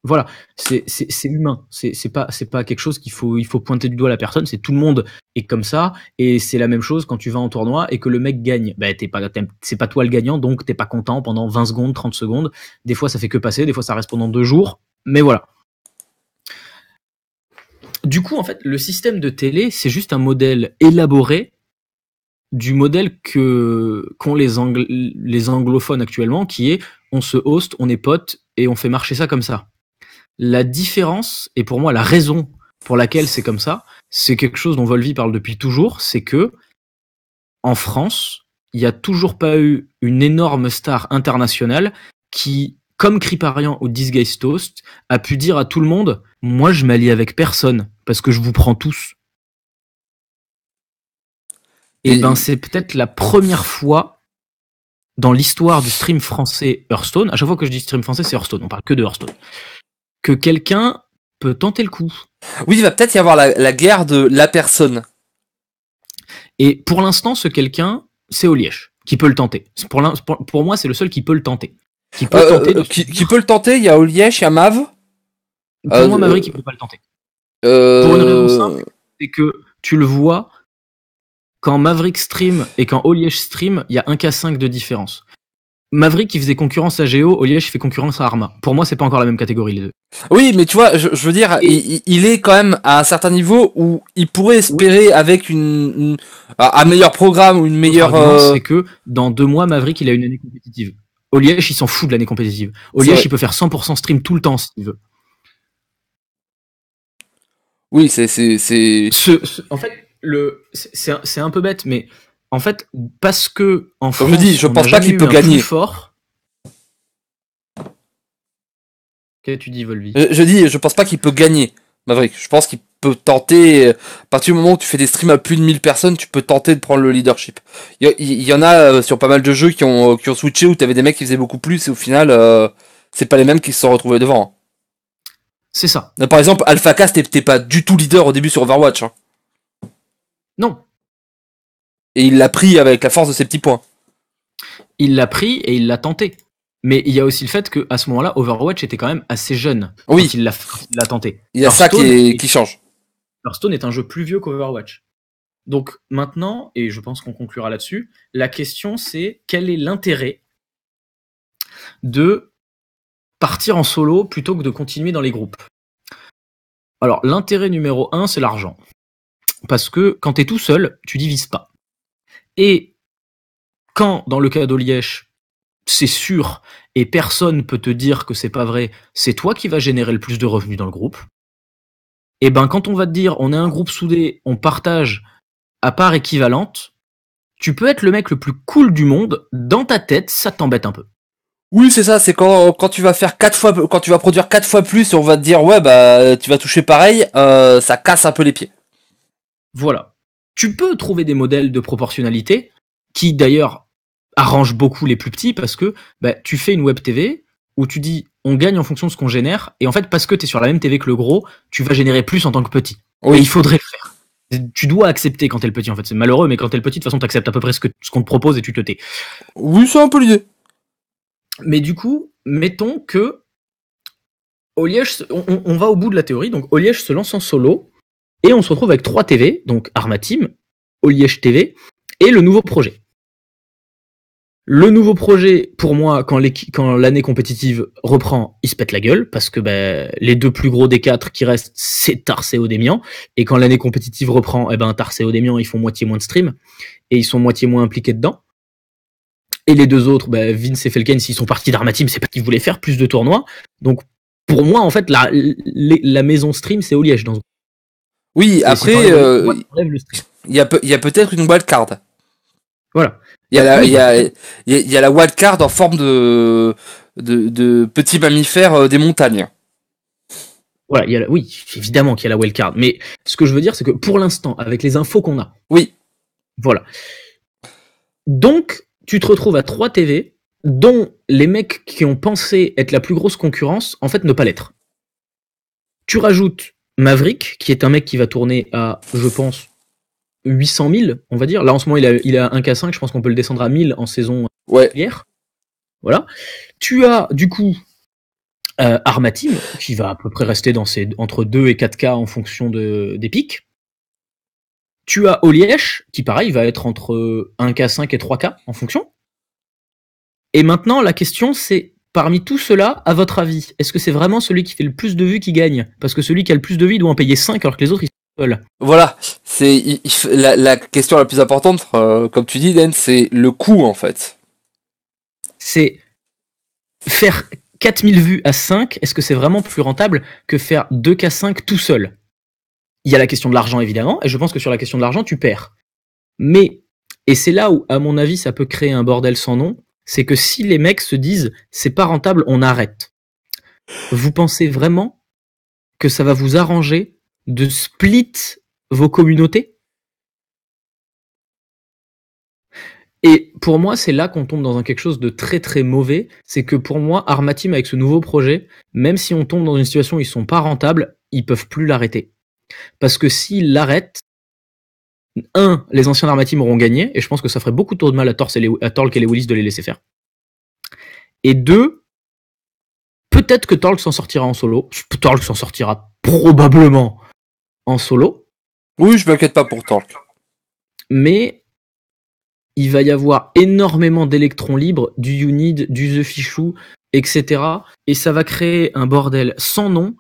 S2: Voilà, c'est humain. C'est pas quelque chose il faut pointer du doigt la personne. C'est tout le monde est comme ça, et c'est la même chose quand tu vas en tournoi et que le mec gagne. Bah c'est pas toi le gagnant, donc t'es pas content pendant 20 secondes, 30 secondes. Des fois ça fait que passer, des fois ça reste pendant 2 jours. Mais voilà. Du coup, en fait, le système de télé, c'est juste un modèle élaboré du modèle qu'ont les anglophones actuellement, qui est on se host, on est potes et on fait marcher ça comme ça. La différence, et pour moi la raison pour laquelle c'est comme ça, c'est quelque chose dont Volvi parle depuis toujours, c'est que en France, il n'y a toujours pas eu une énorme star internationale qui, comme Kriparian ou This Guy's Toast, a pu dire à tout le monde « Moi, je m'allie avec personne, parce que je vous prends tous. » Et ben, c'est peut-être la première fois dans l'histoire du stream français Hearthstone, à chaque fois que je dis stream français, c'est Hearthstone, on parle que de Hearthstone, que quelqu'un peut tenter le coup.
S1: Oui, il va peut-être y avoir la guerre de la personne.
S2: Et pour l'instant, ce quelqu'un, c'est Olièche, qui peut le tenter. Pour moi, c'est le seul qui peut le tenter. Qui peut
S1: le tenter, il y a Olièche, il y a Mav.
S2: Pour moi, Maverick, il peut pas le tenter. Pour une raison simple, c'est que tu le vois, quand Maverick stream et quand Olièche stream, il y a 1K5 de différence. Maverick, il faisait concurrence à Géo, Olièche fait concurrence à Arma. Pour moi, c'est pas encore la même catégorie, les deux.
S1: Oui, mais tu vois, je veux dire, il est quand même à un certain niveau où il pourrait espérer avec un meilleur programme ou une meilleure...
S2: C'est que dans 2 mois, Maverick, il a une année compétitive. Olièche, il s'en fout de l'année compétitive. Olièche, il peut faire 100% stream tout le temps, s'il veut.
S1: Oui,
S2: En fait, c'est un peu bête, mais en fait, parce que en France,
S1: je pense pas qu'il peut gagner.
S2: Fort. Qu'est-ce que tu dis, Volvi ?
S1: Je pense pas qu'il peut gagner, Maverick. Je pense qu'il peut tenter, à partir du moment où tu fais des streams à plus de 1000 personnes, tu peux tenter de prendre le leadership. Il y en a sur pas mal de jeux qui ont switché où t'avais des mecs qui faisaient beaucoup plus et au final, c'est pas les mêmes qui se sont retrouvés devant.
S2: C'est ça.
S1: Par exemple, AlphaCast, t'es pas du tout leader au début sur Overwatch. Hein.
S2: Non.
S1: Et il l'a pris avec la force de ses petits points.
S2: Il l'a pris et il l'a tenté. Mais il y a aussi le fait qu'à ce moment-là, Overwatch était quand même assez jeune quand il l'a tenté.
S1: Il y a ça qui change.
S2: Hearthstone est un jeu plus vieux qu'Overwatch. Donc maintenant, et je pense qu'on conclura là-dessus, la question c'est quel est l'intérêt de partir en solo plutôt que de continuer dans les groupes. Alors l'intérêt numéro 1, c'est l'argent. Parce que quand t'es tout seul, tu divises pas. Et quand, dans le cas d'Olièche, c'est sûr, et personne peut te dire que c'est pas vrai, c'est toi qui vas générer le plus de revenus dans le groupe, et ben quand on va te dire on est un groupe soudé, on partage à part équivalente, tu peux être le mec le plus cool du monde, dans ta tête, ça t'embête un peu.
S1: Oui, c'est ça, c'est quand tu vas faire 4 fois, quand tu vas produire 4 fois plus et on va te dire ouais bah tu vas toucher pareil, ça casse un peu les pieds.
S2: Voilà. Tu peux trouver des modèles de proportionnalité qui d'ailleurs arrangent beaucoup les plus petits parce que bah, tu fais une web TV où tu dis on gagne en fonction de ce qu'on génère et en fait parce que t'es sur la même TV que le gros, tu vas générer plus en tant que petit. Oui. Et il faudrait le faire. Tu dois accepter quand t'es le petit en fait. C'est malheureux mais quand t'es le petit de toute façon t'acceptes à peu près ce qu'on te propose et tu te tais.
S1: Oui, c'est un peu l'idée.
S2: Mais du coup, mettons que Oliège, on va au bout de la théorie, donc Oliège se lance en solo, et on se retrouve avec 3 TV, donc Arma Team, Oliège TV, et le nouveau projet. Le nouveau projet, pour moi, quand l'année compétitive reprend, il se pète la gueule, parce que les 2 plus gros des 4 qui restent, c'est Tarse et Odemian, et quand l'année compétitive reprend, Tarse et Odemian, ils font moitié moins de stream, et ils sont moitié moins impliqués dedans. Et les 2 autres, Vince et Felken, s'ils sont partis d'Arma Team, c'est pas qu'ils voulaient faire plus de tournois. Donc, pour moi, en fait, la maison stream, c'est Oliège.
S1: Oui, après, il y a peut-être une wildcard.
S2: Voilà.
S1: Il y a la wildcard en forme de petits mammifères des montagnes.
S2: Voilà, oui, évidemment qu'il y a la wildcard. Mais ce que je veux dire, c'est que pour l'instant, avec les infos qu'on a.
S1: Oui.
S2: Voilà. Donc, tu te retrouves à 3 TV, dont les mecs qui ont pensé être la plus grosse concurrence, en fait, ne pas l'être. Tu rajoutes Maverick, qui est un mec qui va tourner à, je pense, 800 000, on va dire. Là, en ce moment, il a 1K5, je pense qu'on peut le descendre à 1000 en saison hier. Voilà. Tu as du coup Armatim qui va à peu près rester entre 2 et 4K en fonction des pics. Tu as Olièche qui pareil va être entre 1K5 et 3K en fonction. Et maintenant la question c'est parmi tout cela, à votre avis, est-ce que c'est vraiment celui qui fait le plus de vues qui gagne? Parce que celui qui a le plus de vues doit en payer 5 alors que les autres ils sont seuls.
S1: Voilà, c'est la question la plus importante, comme tu dis, Dan, c'est le coût en fait.
S2: C'est faire 4000 vues à 5, est-ce que c'est vraiment plus rentable que faire 2K5 tout seul? Il y a la question de l'argent évidemment, et je pense que sur la question de l'argent tu perds. Mais, et c'est là où à mon avis ça peut créer un bordel sans nom, c'est que si les mecs se disent c'est pas rentable, on arrête. Vous pensez vraiment que ça va vous arranger de split vos communautés? Et pour moi, c'est là qu'on tombe dans quelque chose de très très mauvais. C'est que pour moi, Armatim avec ce nouveau projet, même si on tombe dans une situation où ils sont pas rentables, ils peuvent plus l'arrêter. Parce que s'ils l'arrêtent, les anciens Armatim auront gagné, et je pense que ça ferait beaucoup trop de mal à Torque et les Willis de les laisser faire. Et deux, peut-être que Torque s'en sortira en solo. Torque s'en sortira probablement en solo.
S1: Oui, je m'inquiète pas pour Torque.
S2: Mais il va y avoir énormément d'électrons libres, du Unid, du The Fichou, etc. Et ça va créer un bordel sans nom.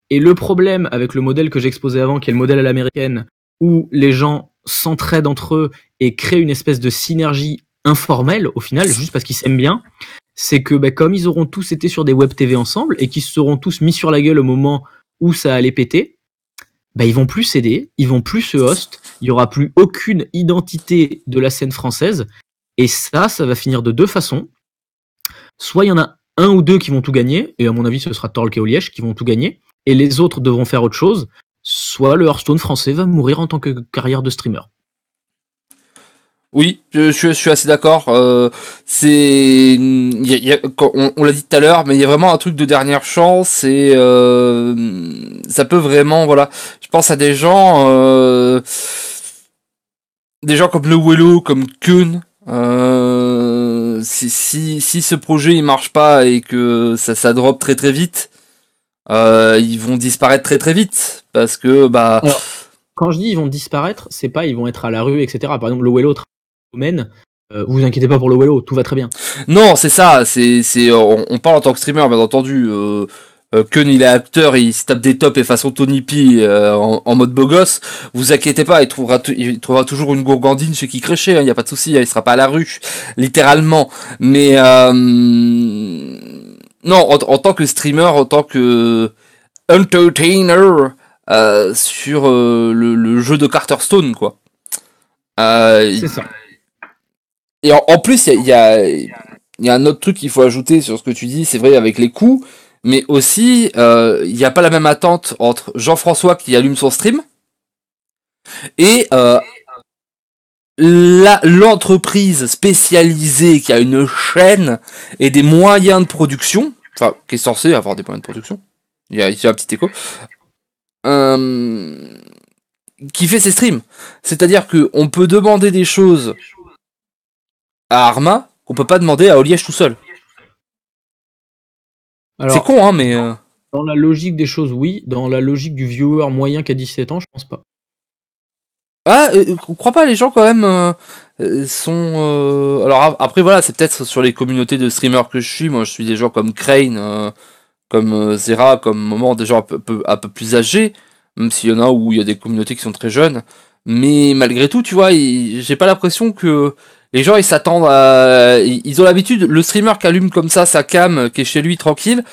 S2: Et le problème avec le modèle que j'exposais avant, qui est le modèle à l'américaine, où les gens s'entraident entre eux et créent une espèce de synergie informelle, au final, juste parce qu'ils s'aiment bien, c'est que comme ils auront tous été sur des web TV ensemble et qu'ils se seront tous mis sur la gueule au moment où ça allait péter, ils vont plus s'aider, ils vont plus se host, il y aura plus aucune identité de la scène française, et ça va finir de deux façons. Soit il y en a un ou deux qui vont tout gagner, et à mon avis ce sera Torque et Oliège qui vont tout gagner, et les autres devront faire autre chose, soit le Hearthstone français va mourir en tant que carrière de streamer.
S1: Oui, je suis assez d'accord. On l'a dit tout à l'heure, mais il y a vraiment un truc de dernière chance et ça peut vraiment, voilà. Je pense à des gens comme le Wello, comme Kun. Si ce projet il marche pas et que ça drop très très vite, ils vont disparaître très très vite parce que
S2: Alors, quand je dis ils vont disparaître, c'est pas ils vont être à la rue, etc. Par exemple, le Wello domaine, vous inquiétez pas pour le Wello, tout va très bien.
S1: Non, c'est ça, on parle en tant que streamer, bien entendu. Kun il est acteur, il se tape des tops et façon Tony P en mode beau gosse. Vous inquiétez pas, il trouvera toujours une gourgandine chez qui crécher, il y a pas de souci, il sera pas à la rue, littéralement. Mais non, en tant que streamer, en tant que entertainer sur le jeu de Carterstone, quoi.
S2: C'est ça.
S1: Et en plus, il y a un autre truc qu'il faut ajouter sur ce que tu dis, c'est vrai avec les coûts, mais aussi, il n'y a pas la même attente entre Jean-François qui allume son stream et l'entreprise spécialisée qui a une chaîne et des moyens de production, enfin, qui est censée avoir des moyens de production, il y a ici un petit écho, qui fait ses streams. C'est-à-dire qu'on peut demander des choses à Arma qu'on peut pas demander à Oliège tout seul.
S2: Alors,
S1: c'est con, hein, mais...
S2: Dans la logique des choses, oui. Dans la logique du viewer moyen qui a 17 ans, je pense pas.
S1: Ah, crois pas, les gens quand même sont... Alors après, voilà, c'est peut-être sur les communautés de streamers que je suis. Moi, je suis des gens comme Crane, comme Zera, comme Moment, des gens un peu plus âgés, même s'il y en a où il y a des communautés qui sont très jeunes. Mais malgré tout, tu vois, j'ai pas l'impression que les gens ils s'attendent à... Ils ont l'habitude, le streamer qui allume comme ça sa cam, qui est chez lui tranquille,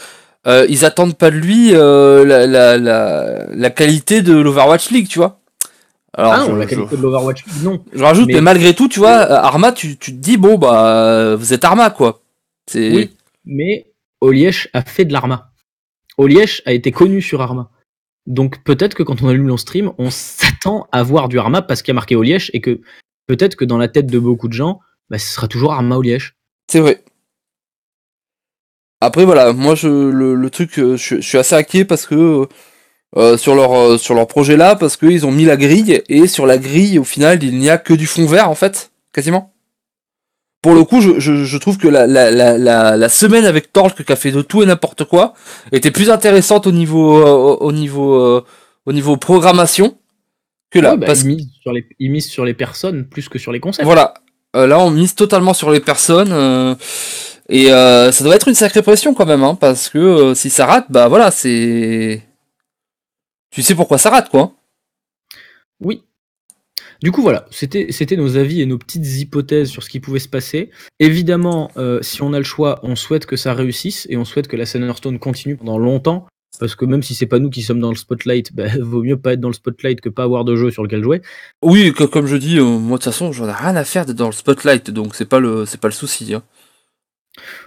S1: ils attendent pas de lui la qualité de l'Overwatch League, tu vois. Alors,
S2: non, la qualité de l'Overwatch League, non.
S1: Je rajoute, mais malgré tout, tu vois, Arma, tu te dis, bon, vous êtes Arma, quoi.
S2: Oui, mais Oliège a fait de l'Arma. Oliège a été connu sur Arma. Donc peut-être que quand on allume le stream, on s'attend à voir du Arma parce qu'il y a marqué Oliège et que peut-être que dans la tête de beaucoup de gens, ce sera toujours Arma Oliège.
S1: C'est vrai. Après, voilà, moi, le truc, je suis assez inquiet parce que sur leur projet là, parce qu'ils ont mis la grille, et sur la grille, au final, il n'y a que du fond vert, en fait, quasiment. pour le coup, je trouve que la semaine avec Torque qui a fait de tout et n'importe quoi était plus intéressante au niveau programmation que là.
S2: Oui, bah,
S1: Parce que
S2: il mise sur les personnes plus que sur les concepts.
S1: voilà, là on mise totalement sur les personnes et ça doit être une sacrée pression quand même, hein, parce que si ça rate, bah voilà, c'est tu sais pourquoi ça rate quoi.
S2: Oui. Du coup, voilà, c'était nos avis et nos petites hypothèses sur ce qui pouvait se passer. Évidemment, si on a le choix, on souhaite que ça réussisse et on souhaite que la Hearthstone continue pendant longtemps, parce que même si c'est pas nous qui sommes dans le spotlight, bah, vaut mieux pas être dans le spotlight que pas avoir de jeu sur lequel jouer.
S1: Oui, comme je dis, moi de toute façon, j'en ai rien à faire d'être dans le spotlight, donc c'est pas le souci. Hein.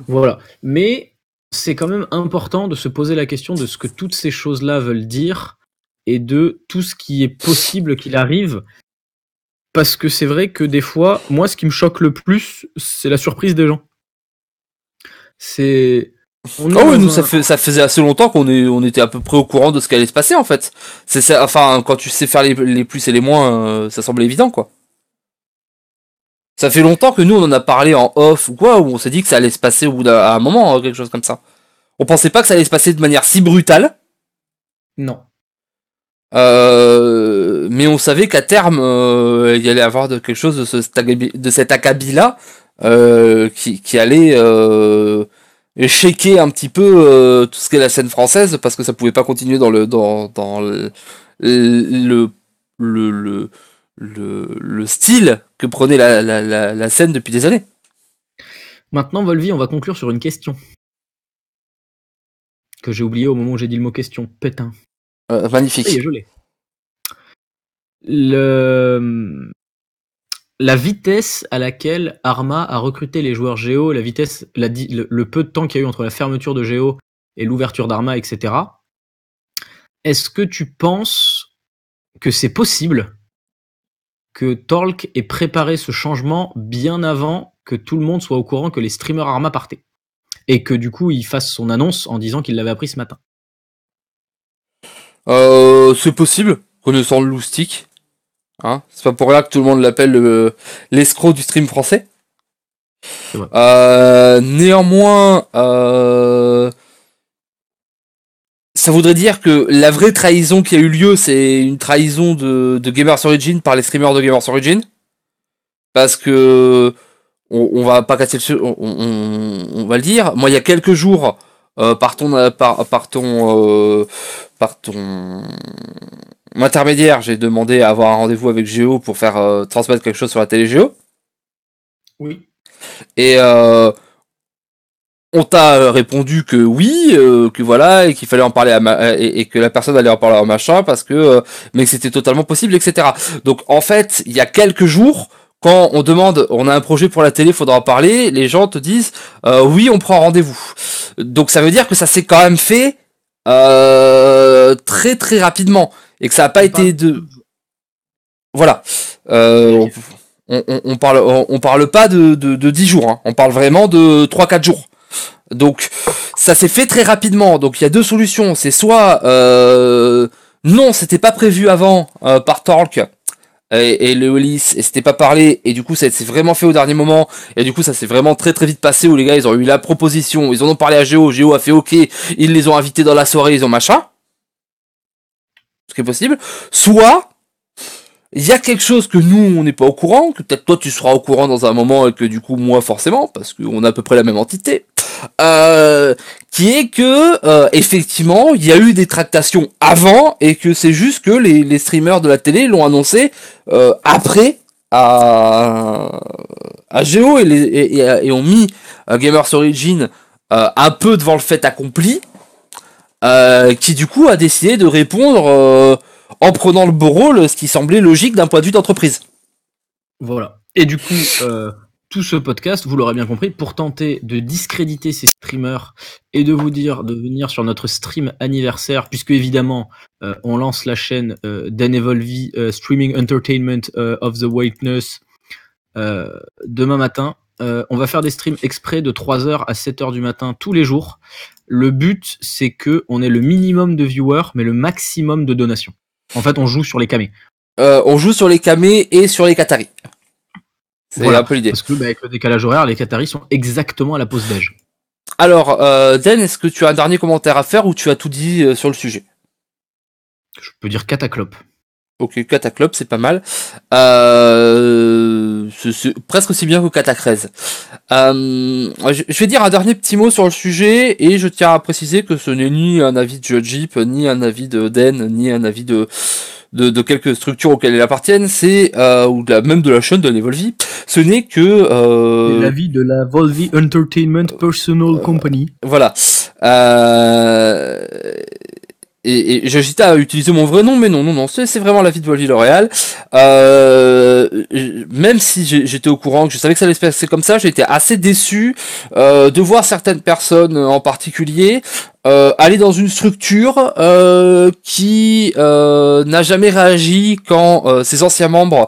S2: Voilà. Mais c'est quand même important de se poser la question de ce que toutes ces choses-là veulent dire et de tout ce qui est possible qu'il arrive. Parce que c'est vrai que des fois, moi, ce qui me choque le plus, c'est la surprise des gens. C'est. On est
S1: Oh oui,
S2: dans
S1: nous
S2: un.
S1: ça faisait assez longtemps on était à peu près au courant de ce qui allait se passer en fait. C'est ça, enfin quand tu sais faire les plus et les moins, ça semble évident quoi. Ça fait longtemps que nous on en a parlé en off ou quoi, où on s'est dit que ça allait se passer au bout d'un moment, quelque chose comme ça. On pensait pas que ça allait se passer de manière si brutale,
S2: Non.
S1: mais on savait qu'à terme il y allait avoir quelque chose de cet acabit-là qui allait shaker un petit peu tout ce qu'est la scène française parce que ça pouvait pas continuer le le, le, le style que prenait la scène depuis des années.
S2: Maintenant, Volvi, on va conclure sur une question. Que j'ai oublié au moment où j'ai dit le mot question. Pétain.
S1: Magnifique.
S2: Ça y est, je l'ai. La vitesse à laquelle Arma a recruté les joueurs Géo, la vitesse, le peu de temps qu'il y a eu entre la fermeture de Géo et l'ouverture d'Arma, etc. Est-ce que tu penses que c'est possible que Torque ait préparé ce changement bien avant que tout le monde soit au courant que les streamers Arma partaient? Et que du coup, il fasse son annonce en disant qu'il l'avait appris ce matin.
S1: C'est possible, connaissant le loustic. Hein, c'est pas pour là que tout le monde l'appelle l'escroc du stream français.
S2: C'est vrai.
S1: Néanmoins, ça voudrait dire que la vraie trahison qui a eu lieu, c'est une trahison de Gamers Origin par les streamers de Gamers Origin. Parce que on va pas casser on va le dire. Moi, il y a quelques jours, par ton intermédiaire, j'ai demandé à avoir un rendez-vous avec Géo pour faire transmettre quelque chose sur la télé Géo.
S2: Oui.
S1: Et on t'a répondu que oui, que voilà, et qu'il fallait en parler et que la personne allait en parler à machin parce que mais que c'était totalement possible, etc. Donc en fait, il y a quelques jours, quand on demande, on a un projet pour la télé, faudra en parler, les gens te disent oui, on prend rendez-vous. Donc ça veut dire que ça s'est quand même fait très très rapidement et que ça n'a pas été de voilà. On parle pas de 10 jours, hein. On parle vraiment de 3-4 jours. Donc ça s'est fait très rapidement. Donc il y a deux solutions. C'est soit non, c'était pas prévu avant par Torque et le Hollis et c'était pas parlé et du coup ça s'est vraiment fait au dernier moment et du coup ça s'est vraiment très très vite passé où les gars ils ont eu la proposition, ils en ont parlé à Géo a fait ok, ils les ont invités dans la soirée, ils ont machin. Ce qui est possible. Soit il y a quelque chose que nous on n'est pas au courant, que peut-être toi tu seras au courant dans un moment et que du coup moi forcément parce qu'on a à peu près la même entité. Qui est que effectivement il y a eu des tractations avant et que c'est juste que les streamers de la télé l'ont annoncé après à Géo et ont mis Gamers Origin un peu devant le fait accompli, qui du coup a décidé de répondre en prenant le beau rôle, ce qui semblait logique d'un point de vue d'entreprise.
S2: Voilà. Et du coup, tout ce podcast, vous l'aurez bien compris, pour tenter de discréditer ces streamers et de vous dire de venir sur notre stream anniversaire, puisque évidemment, on lance la chaîne d'Anevolvi Streaming Entertainment of the Whiteness demain matin. On va faire des streams exprès de 3h à 7h du matin tous les jours. Le but, c'est que on ait le minimum de viewers, mais le maximum de donations. En fait, on joue sur les camés.
S1: On joue sur les camés et sur les Qataris. C'est un peu l'idée.
S2: Parce que avec le décalage horaire, les Qataris sont exactement à la pause déj.
S1: Alors, Dan, est-ce que tu as un dernier commentaire à faire ou tu as tout dit sur le sujet?
S2: Je peux dire cataclope.
S1: Ok, cataclope, c'est pas mal. C'est presque aussi bien que catacrèse. Je vais dire un dernier petit mot sur le sujet et je tiens à préciser que ce n'est ni un avis de Judgeip, ni un avis de Den, ni un avis de quelques structures auxquelles elles appartiennent, c'est même de la chaîne de l'Evolvi. Ce n'est que
S2: l'avis de la Volvi Entertainment Personal Company.
S1: Voilà. Et j'hésitais à utiliser mon vrai nom, mais non, c'est vraiment l'avis de Volvi L'Oréal. Même si j'étais au courant, que je savais que ça allait se passer comme ça, j'étais assez déçu de voir certaines personnes en particulier aller dans une structure qui n'a jamais réagi quand ses anciens membres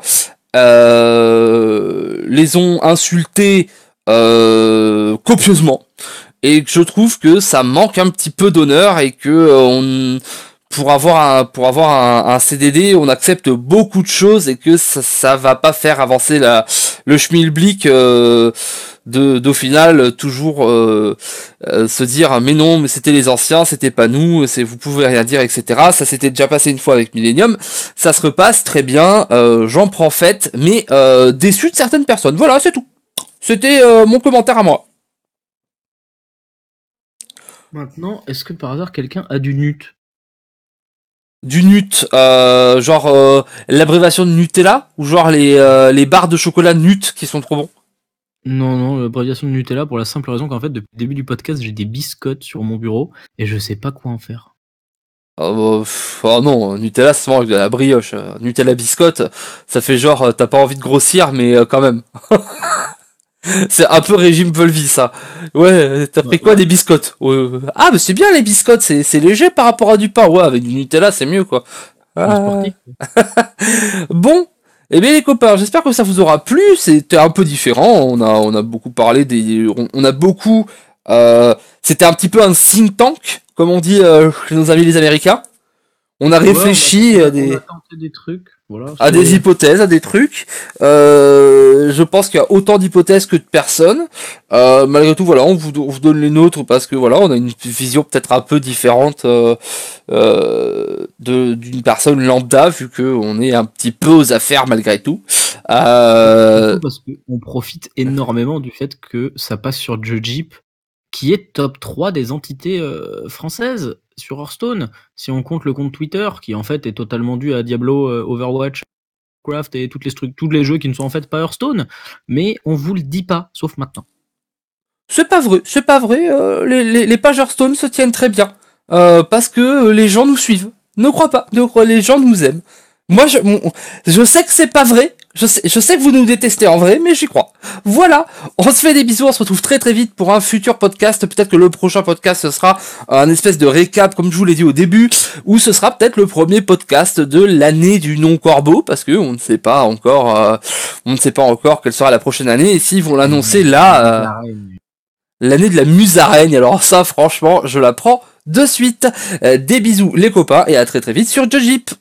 S1: les ont insultés copieusement. Et je trouve que ça manque un petit peu d'honneur et que pour avoir un CDD, on accepte beaucoup de choses et que ça va pas faire avancer le schmilblick d'au final toujours se dire mais non, mais c'était les anciens, c'était pas nous, vous pouvez rien dire, etc. Ça s'était déjà passé une fois avec Millennium, ça se repasse très bien, j'en prends fait, mais déçu de certaines personnes. Voilà, c'est tout. C'était mon commentaire à moi.
S2: Maintenant, est-ce que par hasard quelqu'un a du NUT?
S1: Du NUT, genre l'abréviation de Nutella, ou genre les barres de chocolat NUT qui sont trop bons?
S2: Non, l'abréviation de Nutella pour la simple raison qu'en fait, depuis le début du podcast, j'ai des biscottes sur mon bureau et je sais pas quoi en faire.
S1: Oh non, Nutella c'est vraiment avec de la brioche. Nutella biscotte, ça fait genre t'as pas envie de grossir, mais quand même. C'est un peu régime Volvi ça. Ouais, t'as pris quoi, des biscottes? Ah mais c'est bien les biscottes, c'est léger par rapport à du pain. Ouais, avec du Nutella c'est mieux quoi. Bon, eh bien les copains, j'espère que ça vous aura plu. C'était un peu différent. On a beaucoup parlé on a beaucoup. C'était un petit peu un think tank, comme on dit chez nos amis les Américains. On a réfléchi à des.
S2: On a tenté des trucs. Voilà,
S1: à des hypothèses, à des trucs. Je pense qu'il y a autant d'hypothèses que de personnes. Malgré tout, voilà, on vous donne les nôtres parce que voilà, on a une vision peut-être un peu différente d'une personne lambda, vu que on est un petit peu aux affaires malgré tout.
S2: Parce qu'on profite énormément du fait que ça passe sur Judgeip, qui est top 3 des entités françaises sur Hearthstone, si on compte le compte Twitter, qui en fait est totalement dû à Diablo, Overwatch, Craft et tous les jeux qui ne sont en fait pas Hearthstone, mais on vous le dit pas, sauf maintenant.
S1: C'est pas vrai, les pages Hearthstone se tiennent très bien, parce que les gens nous suivent. Ne crois pas, les gens nous aiment. Moi, je sais que c'est pas vrai. Je sais que vous nous détestez en vrai, mais j'y crois. Voilà. On se fait des bisous. On se retrouve très très vite pour un futur podcast. Peut-être que le prochain podcast, ce sera un espèce de récap, comme je vous l'ai dit au début, ou ce sera peut-être le premier podcast de l'année du non-corbeau, parce que on ne sait pas encore quelle sera la prochaine année, et s'ils vont l'annoncer là, l'année de la musaraigne. Alors ça, franchement, je la prends de suite. Des bisous les copains, et à très très vite sur Judgeip.